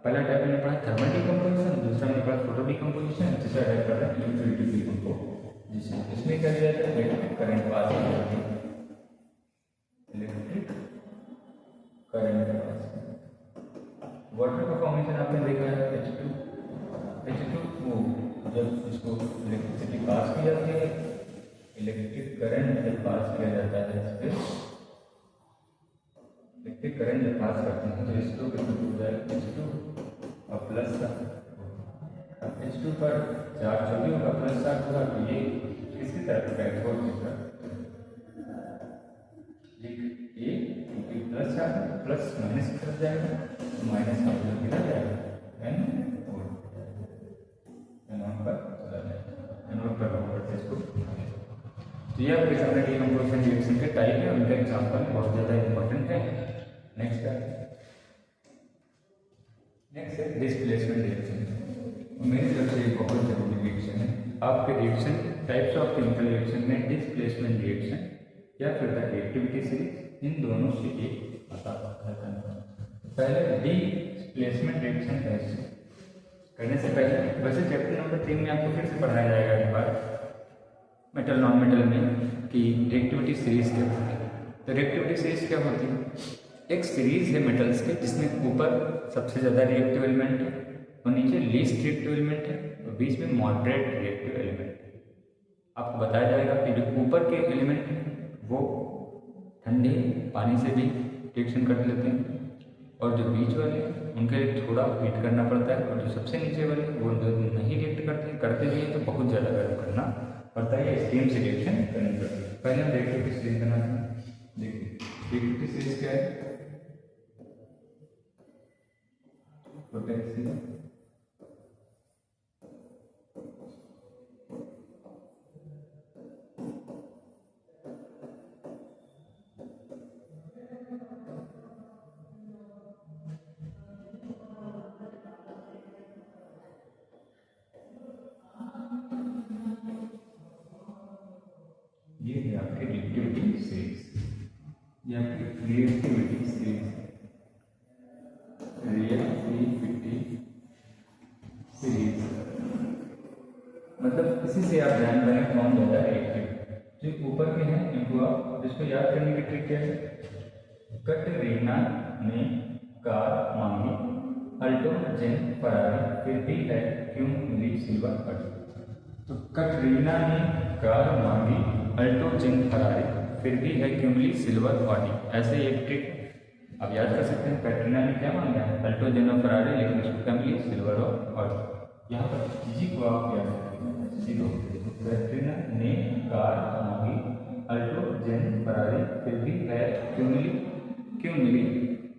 A: पहला टाइप हमने पढ़ा थर्मल डिकम्पोजिशन, दूसरा हमने पढ़ा फोटो डिकम्पोजिशन, तीसरा टाइप पढ़ा इलेक्ट्रोलिटिक डिकम्पोजिशन। इसमें क्या दिया जाता है, इलेक्ट्रिक करंट पास हो जाती है, इलेक्ट्रिक करंट पास। वाटर का फॉर्मेशन आपने देखा है H2O, जब इसको इलेक्ट्रिसिटी पास की जाती है, इलेक्ट्रिक करंट जब पास किया जाता है इस पे, इलेक्ट्रिक करंट जब पास करते हैं तो H2 कितना टूट जाएगा, H2 और प्लस का H2 पर चार्ज जो भी होगा प्लस चार्ज होगा, तो ये किसकी तरफ बैकवर्ड की तरफ, ये प्लस चार्ज प्लस माइनस की तरफ जाएगा, तो माइनस का मतलब कितना जाएगा, तो ये आपके सामने डिकम्पोजिशन रिएक्शन के टाइप है, उनका एग्जांपल बहुत ज़्यादा इंपॉर्टेंट है। नेक्स्ट है डिस्प्लेसमेंट रिएक्शन। मेरी तरफ से बहुत जरूरी रिएक्शन है। आपके reaction types of chemical reaction में डिस्प्लेसमेंट रिएक्शन या फिर रिएक्टिविटी सीरीज, इन दोनों से एक आता है। पहले डिस्प्लेसमेंट रिएक्शन कैसे करने से पहले, वैसे चैप्टर नंबर 3 में आपको फिर से पढ़ाया जाएगा एक बार मेटल नॉन मेटल में कि रिएक्टिविटी सीरीज क्या होती है। तो रिएक्टिविटी सीरीज क्या होती है, एक सीरीज है मेटल्स के जिसमें ऊपर सबसे ज़्यादा रिएक्टिव एलिमेंट है और नीचे लीस्ट रिएक्टिव एलिमेंट है और बीच में मॉडरेट रिएक्टिव एलिमेंट है। आपको बताया जाएगा कि जो ऊपर के एलिमेंट वो ठंडे पानी से भी रिएक्शन कर लेते हैं, और जो बीच वाले उनके लिए थोड़ा हीट करना पड़ता है, और जो सबसे नीचे वाले वो नहीं रिएक्ट करते भी हैं तो बहुत ज़्यादा गर्म करना पड़ता है, या स्टीम से रिएक्शन करनी पड़ती है। पहले हम रिएक्टिव की सीरीज बनाते हैं। देखिए रिएक्टिव की सीरीज क्या है, पोटेंशियल ये है आपकी रिएक्टिविटी सीरीज, ये आपकी रिएक्टिविटी सीरीज, रिएक्टिविटी सीरीज मतलब इसी से आप ध्यान रखें कौन ज़्यादा रिएक्टिव। जो ऊपर के हैं इनको आप इसको याद करने की ट्रिक क्या है, कटरीना ने कार मांगी, अल्टो जेन फरारी, फिर भी है क्यों मिली सिल्वर पड़ी। तो कटरीना ने कार मांगी, अल्टो जेन फरारी, फिर भी है क्यों मिली सिल्वर ऑडी। ऐसे एक ट्रिक आप याद कर सकते हैं। कटरीना ने क्या मांगा है, अल्टो जेन और फरारी, लेकिन उसको क्या मिली, सिल्वर और ऑडी। यहाँ पर जी को आप याद रखें, जीरो। कटरीना ने कार मांगी, अल्टो जेन फरारी, फिर भी है क्यों मिली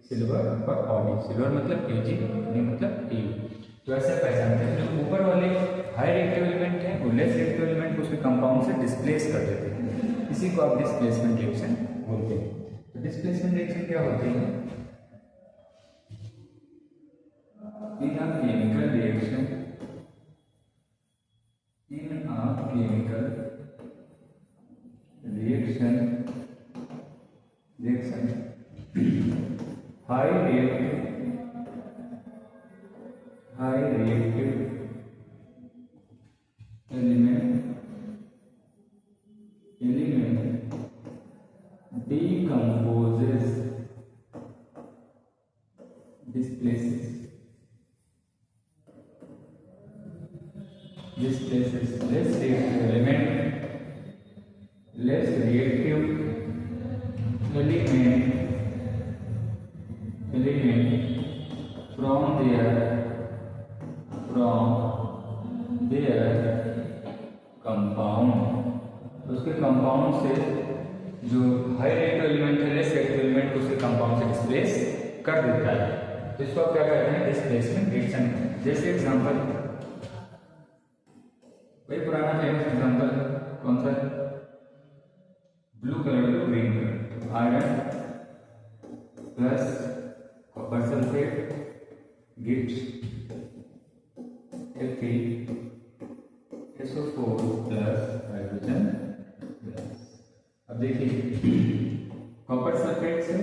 A: सिल्वर और ऑडी। सिल्वर मतलब एजी, ऑडी मतलब ए। तो ऐसे पहचानते हैं। जो ऊपर वाले हाई रिएक्टिव एलिमेंट हैं वो लेस रिएक्टिव एलिमेंट को उसके कंपाउंड से डिस्प्लेस कर देते हैं, इसी को आप डिस्प्लेसमेंट रिएक्शन बोलते हैं। तो डिस्प्लेसमेंट रिएक्शन क्या होती है, in a chemical reaction, in a chemical reaction high reactive element decomposes, displaces less reactive element from their compound। उसके कंपाउंड से जो हाई रिएक्टिव एलिमेंट है लेस रिएक्टिव एलिमेंट को उसके कंपाउंड से डिस्प्लेस कर देता है। तो इसको आप क्या कहते हैं, डिस्प्लेसमेंट रिएक्शन। जैसे एग्जांपल, वही पुराना फेमस एग्जांपल कौन सा है, blue colour to green colour, iron plus copper sulphate gives FeSO4 plus hydrogen plus. अब देखिए कॉपर सल्फेट से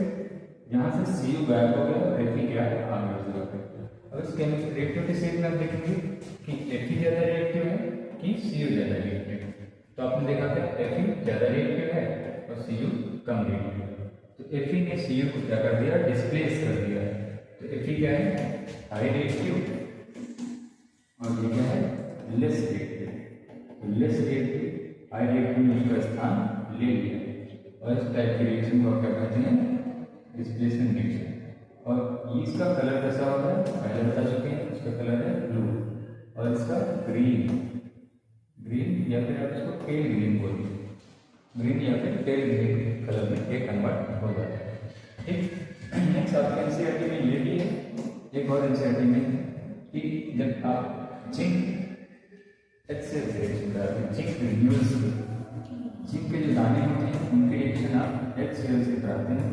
A: यहाँ से Cu गायब हो गया और Fe क्या है, आगे बढ़ गया। अब इस केमिकल रिएक्टिविटी सीरीज में आप देखेंगे कि Fe ज्यादा रिएक्टिव है कि Cu ज्यादा रिएक्टिव है। तो आपने देखा क्या, Fe ज्यादा रिएक्टिव है और Cu कम रिएक्टिव है। तो Fe ने Cu को क्या कर दिया, डिस्प्लेस कर दिया है। तो Fe क्या है, हाई रिएक्टिव, और ये क्या है, लेस रिएक्टिव। तो लेस रिएक्टिव हाई रिएक्टिव ने उसका स्थान ले लिया, और इस टाइप के रिएक्शन को क्या कहते हैं, डिस्प्लेसमेंट रिएक्शन। और इसका कलर कैसा होता है, पहले बता चुके हैं, इसका कलर है ब्लू, और इसका ग्रीन या फिर आप इसको पेल ग्रीन बोलते हैं, ग्रीन या फिर पेल ग्रीन कलर में ये कन्वर्ट हो जाता है। ठीक, नेक्स्ट आपके एनसीईआरटी में ये भी है, एक और एनसीईआरटी में कि जब आप जिंक HCl से रिएक्शन कराते हैं, जिंक के जो दाने होते हैं उनके रिएक्शन आप HCl से कराते हैं,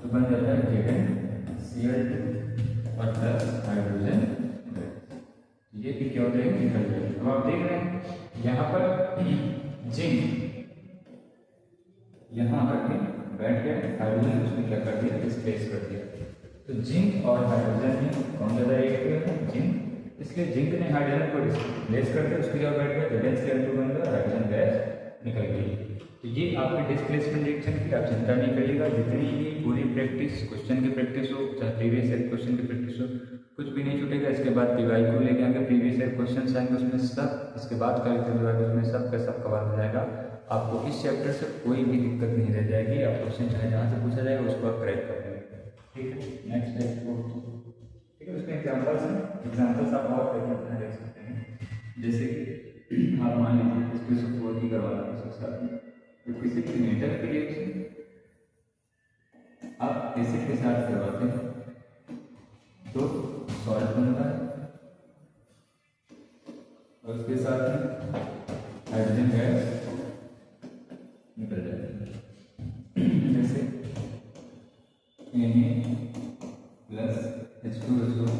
A: तो बन जाता है ZnCl2 और प्लस हाइड्रोजन। ये भी क्या होता है, निकल जाएगा। अब आप देख रहे हैं यहाँ पर जिंक यहाँ आकर बैठ गया, हाइड्रोजन उसने क्या कर दिया, डिस्प्लेस कर दिया। तो जिंक और हाइड्रोजन में कौन ज़्यादा रिएक्टिव है, जिंक। इसलिए जिंक ने हाइड्रोजन को डिस्प्लेस कर दिया, उसकी जगह बैठ गया, ZnCl2 बन गया, हाइड्रोजन गैस निकल गई। तो ये आपके डिस्प्लेसमेंट रिएक्शन की आप चिंता नहीं करिएगा। जितनी भी पूरी प्रैक्टिस क्वेश्चन की प्रैक्टिस हो, चाहे प्रीवियस ईयर क्वेश्चन की प्रैक्टिस हो, कुछ भी नहीं छूटेगा। इसके बाद पीवाई को लेके आगे प्रीवियस ईयर क्वेश्चन आएंगे उसमें सब, इसके बाद करेक्टर विभाग उसमें सब का सब कवर हो जाएगा। आपको इस चैप्टर से कोई भी दिक्कत नहीं रह जाएगी। आप क्वेश्चन चाहे जहाँ से पूछा जाएगा उसको आप क्रैक कर लेंगे। ठीक है, नेक्स्ट ठीक है, उसमें एग्जाम्पल्स हैं, एग्जाम्पल्स आप और देख सकते हैं। जैसे कि आप मान लीजिए स्पेस ऑफ 4 की करवाना है उसके साथ में, तो किसी भी मेटल की रिएक्शन आप एसिड के साथ करवाते हैं तो सॉल्ट बनता है और उसके साथ में हाइड्रोजन गैस निकल जाएगी। जैसे Na+H2SO4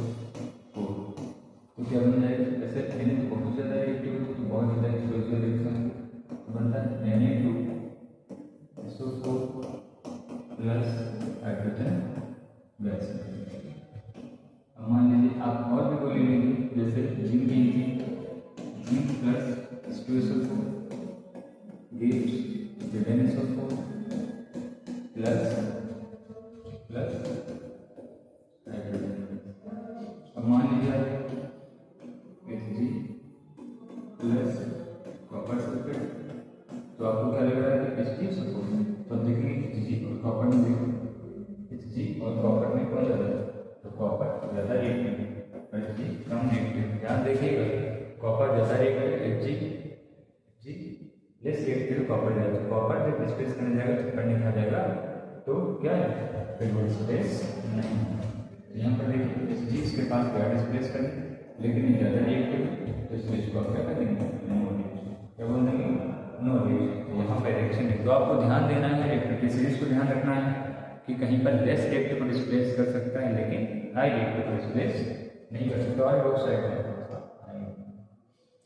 A: तो क्या बन जाएगा? ऐसे Na तो बहुत ज़्यादा रिएक्टिव है तो बहुत ज़्यादा एक्सप्लोसिव रिएक्शन बनता है Na2SO4 प्लस हाइड्रोजन गैस। अब मान लीजिए आप और भी बोले लेंगे, जैसे zinc plus H2SO4 gives ZnSO4 plus hydrogen. अब मान लीजिए Hg प्लस कॉपर सल्फेट, तो आपको क्या लग रहा है कि Hg तो देखेंगे Hg और कॉपर में, देखो Hg और कॉपर में कौन ज़्यादा है, तो कॉपर ज़्यादा रिएक्टिव और Hg कम रिएक्टिव। ध्यान देखिएगा, कॉपर ज़्यादा reactive, Hg less reactive, copper ज़्यादा। कॉपर जब डिस्प्लेस करने जाएगा तो करने खा जाएगा तो क्या है, डिस्प्लेस नहीं। तो यहाँ पर देखिए Hg इसके पास क्या डिस्प्लेस करें, लेकिन ये ज़्यादा रिएक्टिव तो इसलिए इसको आप क्या करेंगे, नो रिएक्शन। क्या बोल देंगे, नो रिएक्शन। यहाँ पर रिएक्शन है तो आपको ध्यान देना है, रिएक्टर की सीरीज को ध्यान रखना है कि कहीं पर लेस रिएक्टिव को डिस्प्लेस कर सकता है लेकिन हाई रिएक्टिव को डिस्प्लेस नहीं कर सकता। और बहुत साइड है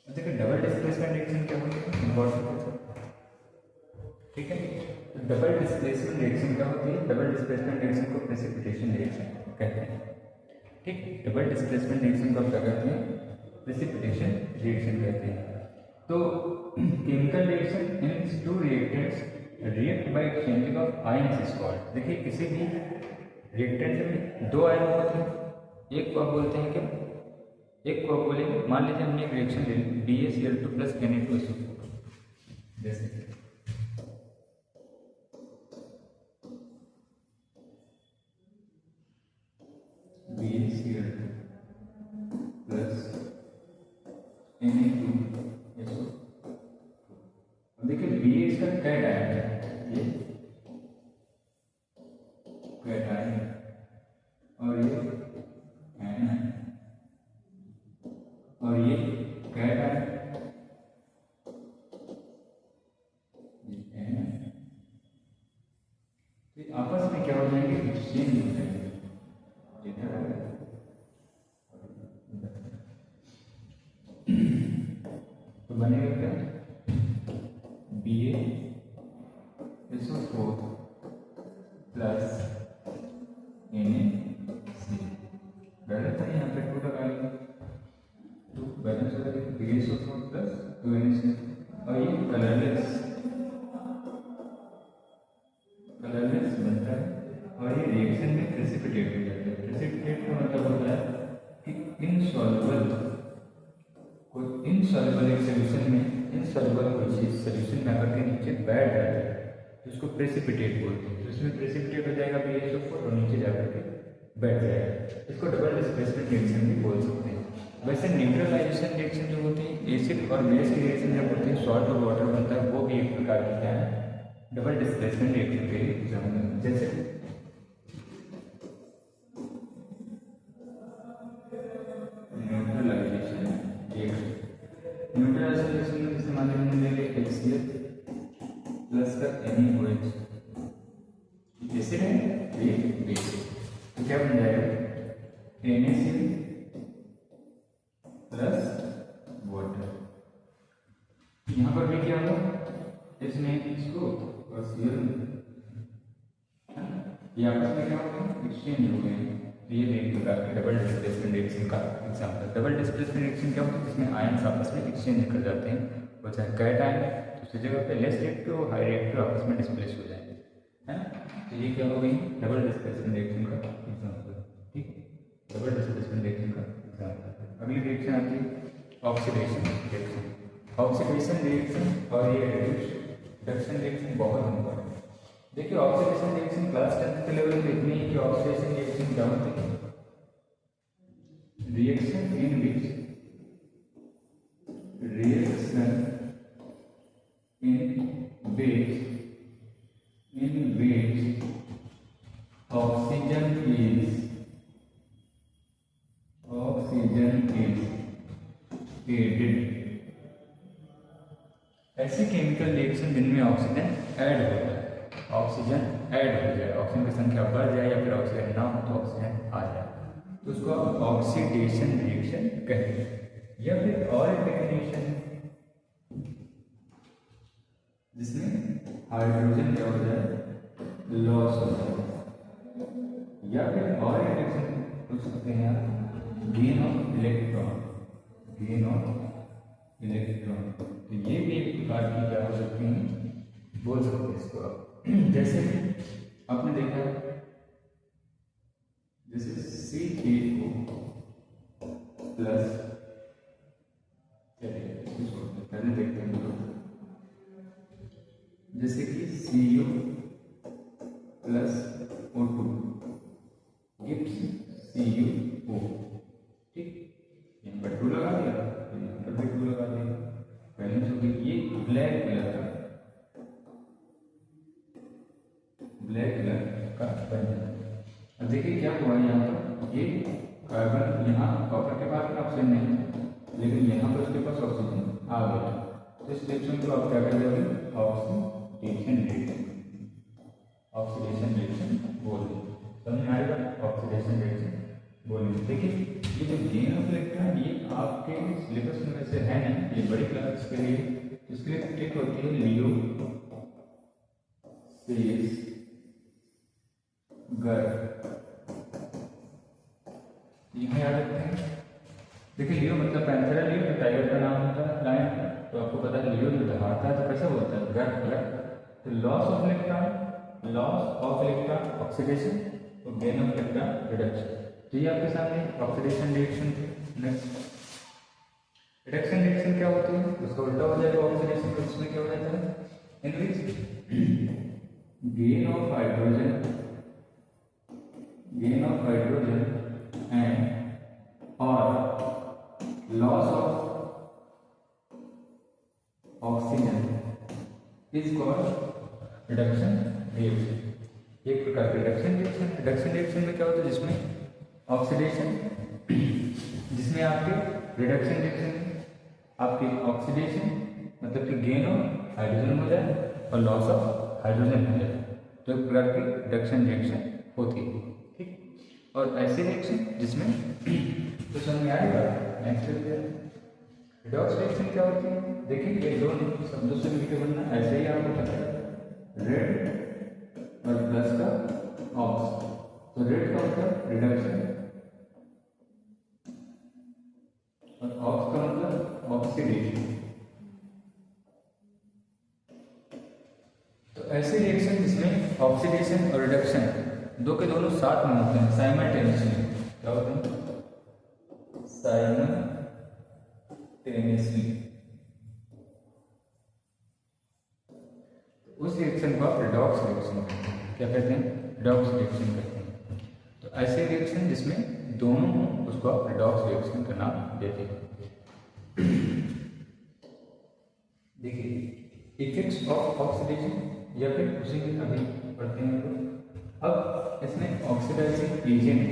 A: देखिए डबल डिस्प्लेसमेंट रिएक्शन क्या होती है, इंपॉर्टेंट है। ठीक है, तो डबल डिस्प्लेसमेंट रिएक्शन क्या होती है, डबल डिस्प्लेसमेंट रिएक्शन को प्रेसिपिटेशन रिएक्शन कहते हैं। ठीक, डबल डिस्प्लेसमेंट रिएक्शन को क्या कहते हैं, प्रेसिपिटेशन रिएक्शन कहते हैं। तो chemical reaction in two reactants react by exchanging of ions is called. देखिए किसी भी रिएक्टेंट में दो आयन होते हैं, एक को आप बोलते हैं क्या, एक को आप बोलेंगे, मान लीजिए हमने एक रिएक्शन ले ली BaCl2 प्लस Na2SO4, जैसे BaCl2 प्लस Na2SO4। अब देखिए Ba इसका कैटायन है, ये कैटायन और ये एनायन और ये कैटायन, तो आपस में क्या हो जाएंगे, एक्सचेंज हो जाएंगे। तो बनेगा क्या, BaSO4 प्लस NaC। गलत है, यहाँ पे 2 लगाएंगे तो बैलेंस हो जाएगा BaSO4 प्लस 2NaC। और ये कलरलेस बनता है और ये रिएक्शन में प्रेसिपिटेट हो जाता है। प्रेसिपिटेट का मतलब होता है कि इनसॉल्युबल एक सोल्यूशन में, इनसॉल्युबल कोई चीज सोल्यूशन में आकर के नीचे बैठ जाता है तो उसको प्रेसिपिटेट बोलते हैं। तो इसमें प्रेसिपिटेट हो जाएगा BaSO4 और नीचे जाकर के बैठ जाएगा। इसको डबल डिस्प्लेसमेंट रिएक्शन भी बोल सकते हैं। वैसे न्यूट्रलाइजेशन रिएक्शन जो होती है, एसिड और बेस की रिएक्शन जब होती है, सॉल्ट और वाटर बनता है, वो भी एक प्रकार की क्या है, डबल डिस्प्लेसमेंट रिएक्शन के एग्जाम्पल। जैसे न्यूट्रलाइजेशन रिएक्शन में जैसे मान लीजिए हमने ले HCl प्लस का NaOH, एसिड है ये बेस, तो क्या बन जाएगा NaCl प्लस वाटर। यहाँ पर भी क्या होगा, इसमें इसको और Cl ये आपस में क्या होगा, एक्सचेंज हो गए। ये एक प्रकार के डबल डिस्प्लेसमेंट रिएक्शन का एग्जाम्पल। डबल डिस्प्लेसमेंट रिएक्शन क्या होता है, जिसमें आयन्स आपस में एक्सचेंज कर जाते हैं, वो चाहे कैटायन तो तो जगह पे लेस रिएक्टिव हाई रिएक्टिव आपस में डिस्प्लेस हो जाएंगे, है ना। तो ये क्या हो गई डबल डिस्प्लेसमेंट रिएक्शन का एग्जाम्पल, ठीक है, डबल डिस्प्लेसमेंट रिएक्शन का एग्जाम्पल। अगली रिएक्शन आती है ऑक्सीडेशन रिएक्शन। ऑक्सीडेशन रिएक्शन और ये रिडक्शन रिएक्शन बहुत इंपॉर्टेंट है। देखिए ऑक्सीडेशन रिएक्शन क्लास 10 के लेवल पे इतनी है कि ऑक्सीडेशन रिएक्शन क्या होती है, reaction in which oxygen is added। ऐसी केमिकल रिएक्शन जिनमें ऑक्सीजन ऐड होता है, ऑक्सीजन ऐड हो जाए, ऑक्सीजन की संख्या बढ़ जाए या फिर ऑक्सीजन ना हो तो ऑक्सीजन आ जाए, तो उसको ऑक्सीडेशन रिएक्शन कहते हैं। या फिर और एक डेफिनेशन जिसमें हाइड्रोजन क्या हो जाए, लॉस हो जाए। या फिर और एक रिएक्शन पूछ सकते हैं आप, gain of electron, gain of electron. तो ये भी एक प्रकार की क्या हो सकती है, बोल सकते हैं इसको आप। जैसे आपने देखा जैसे CaO प्लस, चलिए पहले देखते हैं, जैसे कि Cu plus O2 gives CuO, ठीक, यहाँ पर 2 लगा दिया, यहाँ पर भी 2 लगा दिया, पहले जो कि ये ब्लैक कलर का बन जाता है। अब देखिए क्या हुआ यहाँ पर, ये कार्बन यहाँ कॉपर के पास में ऑक्सीजन नहीं है, लेकिन यहाँ पर उसके पास ऑक्सीजन आ गया, तो इस रिएक्शन को आप क्या कर दोगे, ऑक्सीडेशन रिएक्शन, ऑक्सीडेशन रिएक्शन बोलिए, समझ में आएगा, ऑक्सीडेशन रिएक्शन बोलिए। देखिए ये जो गेन ऑफ इलेक्ट्रॉन ये आपके सिलेबस में वैसे है नहीं, ये बड़ी क्लास के लिए, इसके लिए ट्रिक होती है लियो सीरीज गर, यहाँ याद रखते हैं। देखिए लियो मतलब पैंथेरा, लियो तो टाइगर का नाम होता है, लायन, तो आपको पता है लियो जो दहाड़ता है तो कैसे बोलता है, गर। तो loss of electron, loss of electron oxidation, तो गेन ऑफ इलेक्ट्रॉन रिडक्शन। तो ये आपके सामने ऑक्सीडेशन रिएक्शन थे। नेक्स्ट रिडक्शन रिएक्शन क्या होती है, उसका उल्टा हो जाएगा ऑक्सीडेशन, तो उसमें क्या हो जाता है, इन विच गेन ऑफ हाइड्रोजन एंड और loss of oxygen is called reduction reaction. एक प्रकार की रिडक्शन रिएक्शन में क्या होता है, जिसमें ऑक्सीडेशन, जिसमें आपके रिडक्शन रिएक्शन में आपकी ऑक्सीडेशन मतलब कि गेन ऑफ हाइड्रोजन हो जाए और लॉस ऑफ हाइड्रोजन हो जाए, तो एक प्रकार की रिडक्शन रिएक्शन होती है, ठीक। और ऐसे रिएक्शन जिसमें तो समझ में आएगा। नेक्स्ट रिडॉक्स रिएक्शन क्या होती है, देखिए ये दोनों शब्दों से मिलकर बनना, ऐसे ही आपको पता है, रेड और प्लस का ऑक्स, तो रेड का मतलब रिडक्शन और ऑक्स का मतलब ऑक्सीडेशन। तो ऐसे रिएक्शन जिसमें ऑक्सीडेशन और रिडक्शन दो के दोनों साथ में होते हैं साइमल्टेनियसली, क्या होते हैं, साइमल्टेनियसली, उस रिएक्शन को आप रिडॉक्स रिएक्शन कहते हैं। क्या कहते हैं, रिडॉक्स रिएक्शन कहते हैं। तो ऐसे रिएक्शन जिसमें दोनों हों उसको आप रिडॉक्स रिएक्शन का नाम देते हैं। देखिए इफेक्ट्स ऑफ ऑक्सीडेशन या फिर उसी में अभी पढ़ते हैं लोग। अब इसमें ऑक्सीडाइजिंग एजेंट,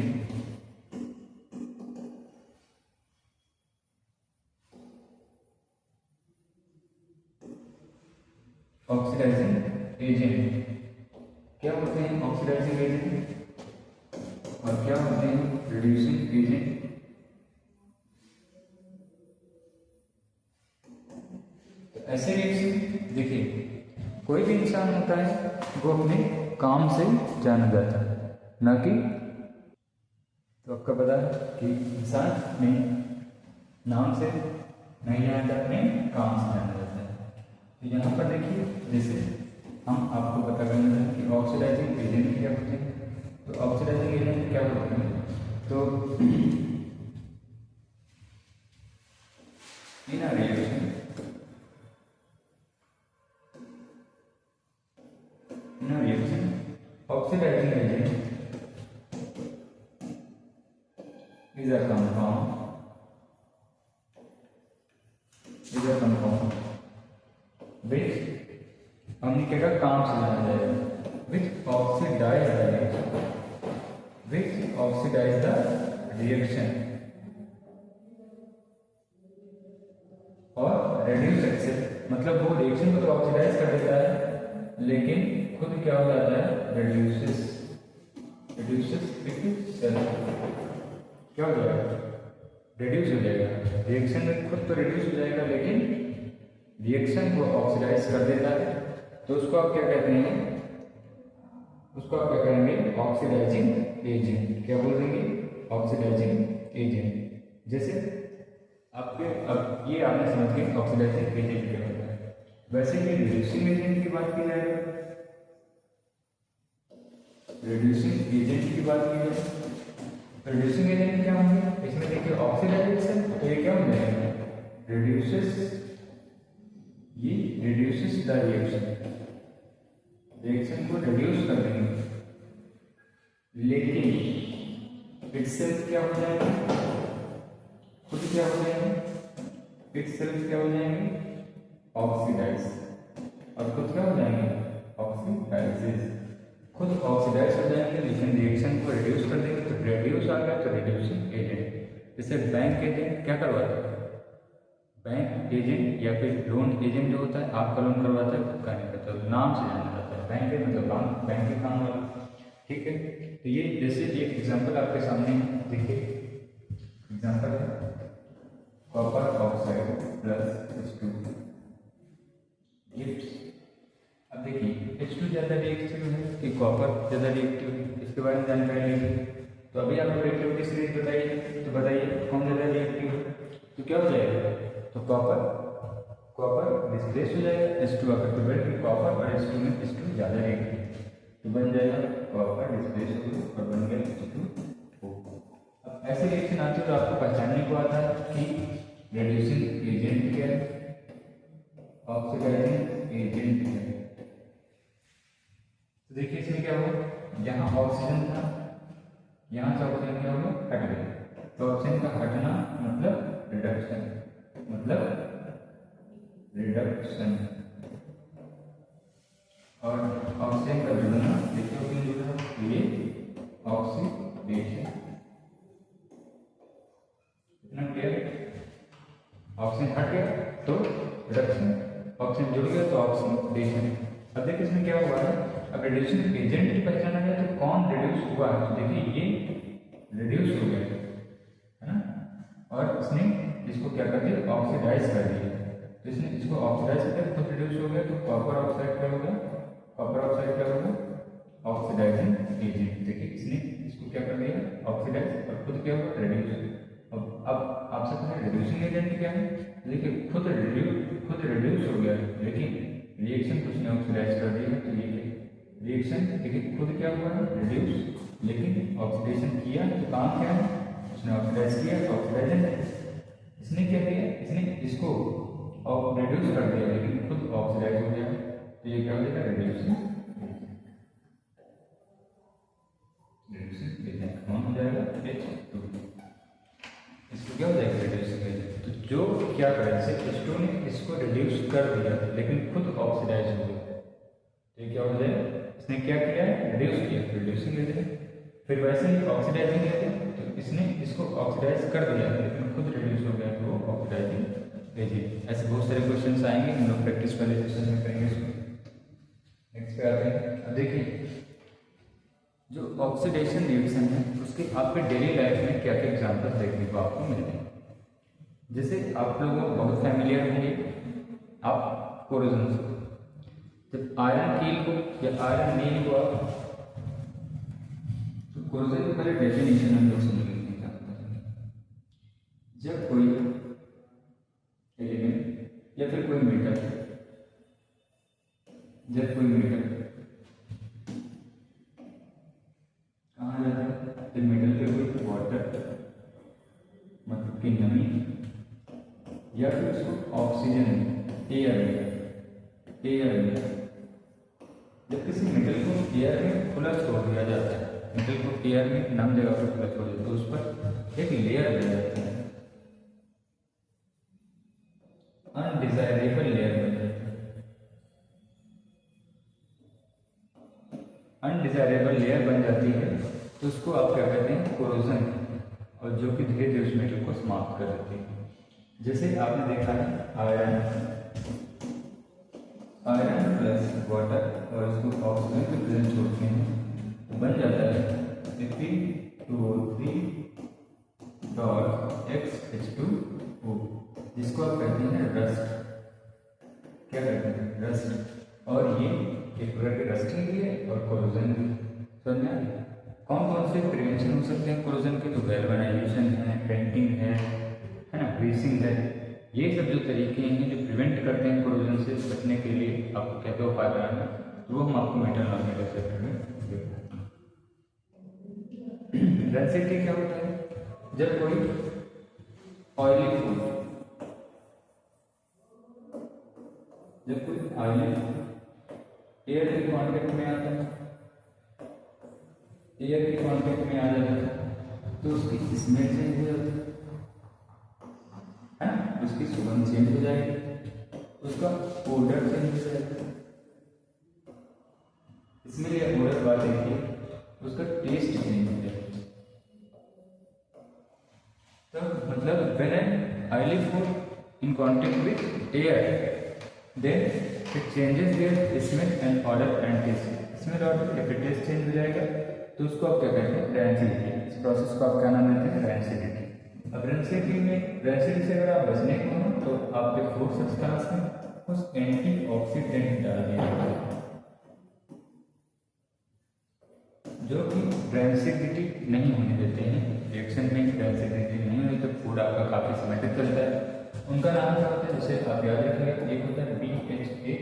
A: ऑक्सीडाइजिंग एजेंट क्या होते हैं, ऑक्सीडाइजिंग एजेंट और क्या होते हैं रिड्यूसिंग एजेंट। तो ऐसे रिएक्शन देखिए कोई भी इंसान होता है वो अपने काम से जाना जाता है, ना कि, तो आपका पता है कि इंसान अपने नाम से नहीं जाना जाता, अपने काम से जाना जाता है। तो यहाँ पर देखिए, जैसे हम आपको पता करना है कि ऑक्सीडाइजिंग एजेंट क्या होते हैं। तो ऑक्सीडाइजिंग एजेंट क्या होते हैं, तो in a reaction oxidizing agent is a compound which हमने क्या कहा, काम से जाना जाएगा, which oxidize the reaction और reduce excess, मतलब वो रिएक्शन को तो ऑक्सीडाइज कर देता है लेकिन खुद क्या हो जाता है, reduces क्या हो जाएगा, रिड्यूस हो जाएगा। रिएक्शन में खुद तो रिड्यूस हो जाएगा लेकिन रिएक्शन को ऑक्सीडाइज कर देता है। तो उसको आप क्या कहते हैं, उसको आप क्या कहेंगे, ऑक्सीडाइजिंग एजेंट। क्या बोल देंगे, ऑक्सीडाइजिंग एजेंट। जैसे आपके अब ये आपने समझ के ऑक्सीडाइजिंग एजेंट क्या होता है। वैसे ही रिड्यूसिंग एजेंट की बात की जाए, रिड्यूसिंग एजेंट की बात की जाए, रिड्यूसिंग एजेंट क्या होंगे, इसमें देखिए ऑक्सीडाइजेशन, तो ये क्या हो जाएगा, रिड्यूसेस, ये रिड्यूसेस द रिएक्शन, रिएक्शन को रिड्यूस कर देंगे, लेकिन इटसेल्फ क्या हो जाएगा, खुद क्या हो जाएंगे, इटसेल्फ क्या हो जाएंगे, ऑक्सीडाइज, और खुद क्या हो जाएंगे, ऑक्सीडाइजेस, खुद ऑक्सीडाइज हो जाएंगे लेकिन रिएक्शन को रिड्यूस कर देंगे। तो रिड्यूस आ गया तो रिड्यूसिंग एजेंट। जैसे बैंक एजेंट क्या करवाता है, बैंक एजेंट या फिर लोन एजेंट जो होता है, आपका लोन करवाता है, खुद का नहीं करता, तो नाम से जाना जाता है। बैंक है मतलब बैंक के काम वाला, ठीक है। तो ये जैसे एक एग्जांपल आपके सामने देखिए, एग्जांपल है copper oxide plus H2 gives. अब देखिए H2 ज़्यादा रिएक्टिव है कि कॉपर ज़्यादा रिएक्टिव है, इसके बारे में जानकारी लीजिए। तो अभी आपको रिएक्टिविटी सीरीज बताइए, तो बताइए कौन ज़्यादा रिएक्टिव है, तो क्या हो जाएगा, तो कॉपर डिस्प्लेस हो जाएगा, H2 आकर तो बैठ कॉपर और H2 में H2 ज़्यादा रिएक्टिव, तो बन जाएगा कॉपर डिस्प्लेस हो गया और बन गया H2O। अब ऐसे रिएक्शन आते हैं तो आपको पहचानने को आता है कि रिड्यूसिंग एजेंट क्या है, ऑक्सीडाइजिंग एजेंट क्या है। तो देखिए इसमें क्या हुआ, यहाँ ऑक्सीजन था, यहाँ से ऑक्सीजन क्या हुआ, हट गया। तो ऑक्सीजन का हटना मतलब रिडक्शन, और ऑक्सीजन का जुड़ना, देखिए ऑक्सीजन जुड़ रहा है, ये ऑक्सीडेशन, इतना क्लियर। ऑक्सीजन हट गया तो रिडक्शन, ऑक्सीजन जुड़ गया तो ऑक्सीडेशन। अब देखिए इसमें क्या हुआ है, अब रिड्यूसिंग एजेंट की पहचान है तो कौन रिड्यूस हुआ है, तो देखिए ये रिड्यूस हो गया है ना, और इसने इसको क्या कर दिया, ऑक्सीडाइज कर दिया। तो इसने इसको ऑक्सीडाइज कर खुद रिड्यूस हो गया, तो कॉपर ऑक्साइड क्या होगा, कॉपर ऑक्साइड क्या होगा, ऑक्सीडाइजिंग एजेंट। देखिए इसने इसको क्या कर दिया, ऑक्सीडाइज, और खुद क्या होगा, रिड्यूस। अब आपसे पूछे रिड्यूसिंग एजेंट क्या है, देखिए खुद रिड्यूस हो गया लेकिन रिएक्शन कुछ ने ऑक्सीडाइज कर दिया। तो ये रिएक्शन देखिए खुद क्या हुआ है, रिड्यूस, लेकिन ऑक्सीडेशन किया तो काम क्या है, उसने ऑक्सीडाइज किया, ऑक्सीडाइजन है। इसने क्या किया, इसने इसको रिड्यूस कर दिया लेकिन खुद ऑक्सीडाइज हो गया, तो ये क्या हो जाएगा, रिड्यूसिंग एजेंट। कौन हो जाएगा, H2। इसको क्या हो जाएगा, रिड्यूसिंग एजेंट। तो जो क्या करे, जैसे H2 ने इसको रिड्यूस कर दिया लेकिन खुद ऑक्सीडाइज हो गया, तो ये क्या हो जाएगा, इसने क्या किया, रिड्यूस किया, रिड्यूसिंग एजेंट। फिर वैसे ही ऑक्सीडाइजिंग एजेंट, तो इसने इसको ऑक्सीडाइज कर दिया लेकिन खुद रिड्यूस हो गया, तो वो ऑक्सीडाइजिंग एजेंट। ऐसे बहुत सारे क्वेश्चंस आएंगे, हम लोग प्रैक्टिस वाले सेशन में करेंगे इसको। नेक्स्ट पे आते हैं। अब देखिए जो ऑक्सीडेशन रिएक्शन है उसके आपके डेली लाइफ में क्या क्या एग्जाम्पल देखने को आपको मिलते हैं। जैसे आप लोगों को बहुत फैमिलियर होंगे आप कोरोजन से, जब आयरन कील को या आयरन नील को आप, तो कोरोजन की पहले डेफिनेशन हम लोग समझ लेते हैं क्या होता है। जब कोई एलिमेंट या फिर कोई मेटल या फिर उसको ऑक्सीजन में, एयर में जब किसी मेटल को एयर में खुला छोड़ दिया जाता है, मेटल को एयर में नम जगह पर खुला छोड़ दिया तो उस पर एक लेयर बन जाती है, अनडिजायरेबल लेयर बन जाती है। अनडिजायरेबल लेयर बन जाती है तो उसको आप क्या कहते हैं, कोरोजन, और जो कि धीरे धीरे उस मेटल को समाप्त कर देती है। जैसे आपने देखा है आयरन प्लस वाटर और इसको ऑक्सीजन के प्रेजेंट छोड़ते हैं, बन जाता है Fe2O3 XH2O, जिसको आप कहते हैं रस्ट। क्या कहते हैं, रस्ट। और ये एक प्रकार के रस्टिंग भी है और कोरोजन भी। समझ में आ गया? कौन कौन से प्रिवेंशन हो सकते हैं कोरोजन के? तो गैल्वेनाइजेशन है, पेंटिंग है ना, ग्रीसिंग है। ये सब जो तरीके हैं जो प्रिवेंट करते हैं कोरोजन से बचने के लिए आपको क्या क्या उपाय बनाना, तो वो हम आपको मेटल नॉन मेटल चैप्टर में देखेंगे। रेसिडिटी क्या होता है? जब कोई ऑयली फूड, एयर के कांटेक्ट में आता है, एयर के कांटेक्ट में आ जाता है तो उसकी स्मेल चेंज हो जाती है ना, उसकी सुगंध चेंज हो जाएगी, उसका ओडर चेंज हो जाएगा। इसमें ये ओडर बात देखिए, उसका टेस्ट चेंज हो जाएगा। तो मतलब when an oily food in contact with air then it changes their smell and odor and taste। Smell order या फिर टेस्ट चेंज हो जाएगा तो उसको आप क्या कहते हैं, रेंसिडिटी। इस प्रोसेस को आप क्या नाम देते हैं, रेंसिडिटी। अब रेंसिडिटी में, रेंसिडिटी से अगर आप बचने को हो तो आपके फूड सब्सटेंस में उस एंटीऑक्सीडेंट डाल दिया जो कि रेंसिडिटी नहीं होने देते हैं। रिएक्शन में रेंसिडिटी नहीं होने तो फूड आपका काफी समय तक चलता है। उनका नाम क्या होता है, जिसे आप याद रखिएगा, एक होता है BHA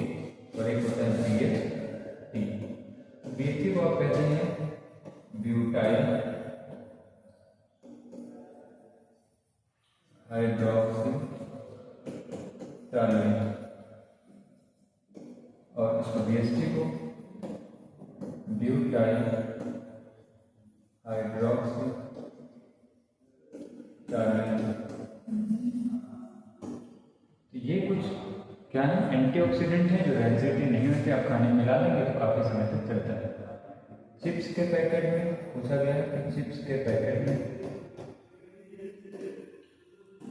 A: और एक होता है BHT। BHT को आप कहते हैं ब्यूटाइल हाइड्रोक्सी टॉलरेंट, और इसको BHT को ब्यूटाइल हाइड्रोक्सी टॉलरेंट। ये कुछ क्या है, एंटीऑक्सीडेंट है जो रेंसिडिटी नहीं होते, आप खाने में मिला देंगे तो काफी समय तक चलता है। चिप्स के पैकेट में पूछा गया है कि चिप्स के पैकेट में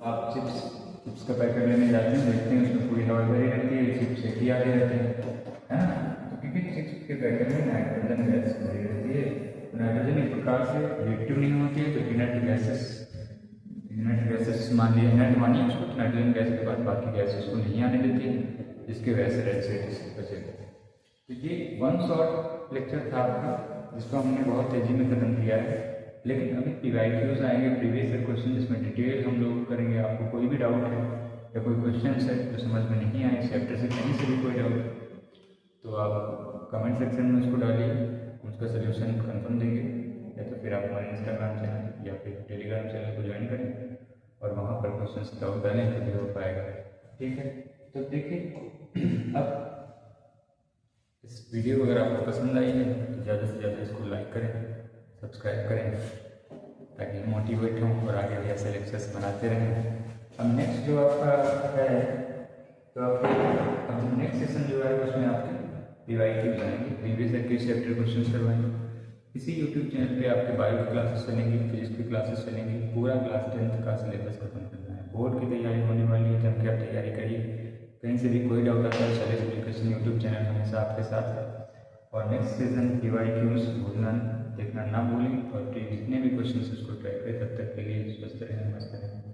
A: आप चिप्स का पैकेट लेने जाते हैं, देखते हैं उसमें पूरी हवा भरी रहती है, चिप्स एक ही आगे रहते हैं, है ना। तो क्योंकि चिप्स के पैकेट में नाइट्रोजन गैस भरी रहती है, नाइट्रोजन एक प्रकार से रिएक्टिव नहीं होती है, तो इनर्ट गैसेस मान लिया, इनर्ट मानिए उसको, नाइट्रोजन गैस के बाद बाकी गैसेस को नहीं आने देती है, जिसके वजह से रेंसिडिटी से बचेगा। तो ये वन शॉर्ट लेक्चर था आपका, जिसको हमने बहुत तेजी में खत्म किया है। लेकिन अभी PYQs आएंगे, प्रीवियस ईयर क्वेश्चन, जिसमें डिटेल हम लोग करेंगे। आपको कोई भी डाउट है या कोई क्वेश्चन है जो समझ में नहीं आए चैप्टर से, कहीं से भी कोई डाउट, तो आप कमेंट सेक्शन में उसको डालिए, उसका सोल्यूशन कंफर्म देंगे। या तो फिर आप हमारे इंस्टाग्राम चैनल या फिर टेलीग्राम चैनल को ज्वाइन करें और वहाँ पर क्वेश्चन डाउट डालें तो भी हो पाएगा। ठीक है, तो देखिए, अब इस वीडियो अगर आपको पसंद आई है तो ज़्यादा से ज़्यादा इसको लाइक करें, सब्सक्राइब करें, ताकि मोटिवेट हों और आगे भी ऐसे लेक्चर्स बनाते रहें। अब नेक्स्ट जो आपका है, तो अब नेक्स्ट सेशन जो है उसमें आपके PYQ आएंगे, प्रीवियस ईयर के चैप्टर क्वेश्चन करवाएंगे। इसी YouTube चैनल पे आपके बायो की क्लासेस चलेंगी, फिजिक्स की क्लासेस चलेंगी, पूरा क्लास 10th का सिलेबस खत्म करना है। बोर्ड की तैयारी होने वाली है, जब कि आप तैयारी करिए। कहीं से भी कोई डाउट आता है, शैलेश एजुकेशन यूट्यूब चैनल हमेशा आपके साथ है। और नेक्स्ट सीजन PYQs भूलना देखना ना भूलें, और जितने भी क्वेश्चन उसको ट्राई करें। तब तक के लिए स्वस्थ रहें, मस्त रहें।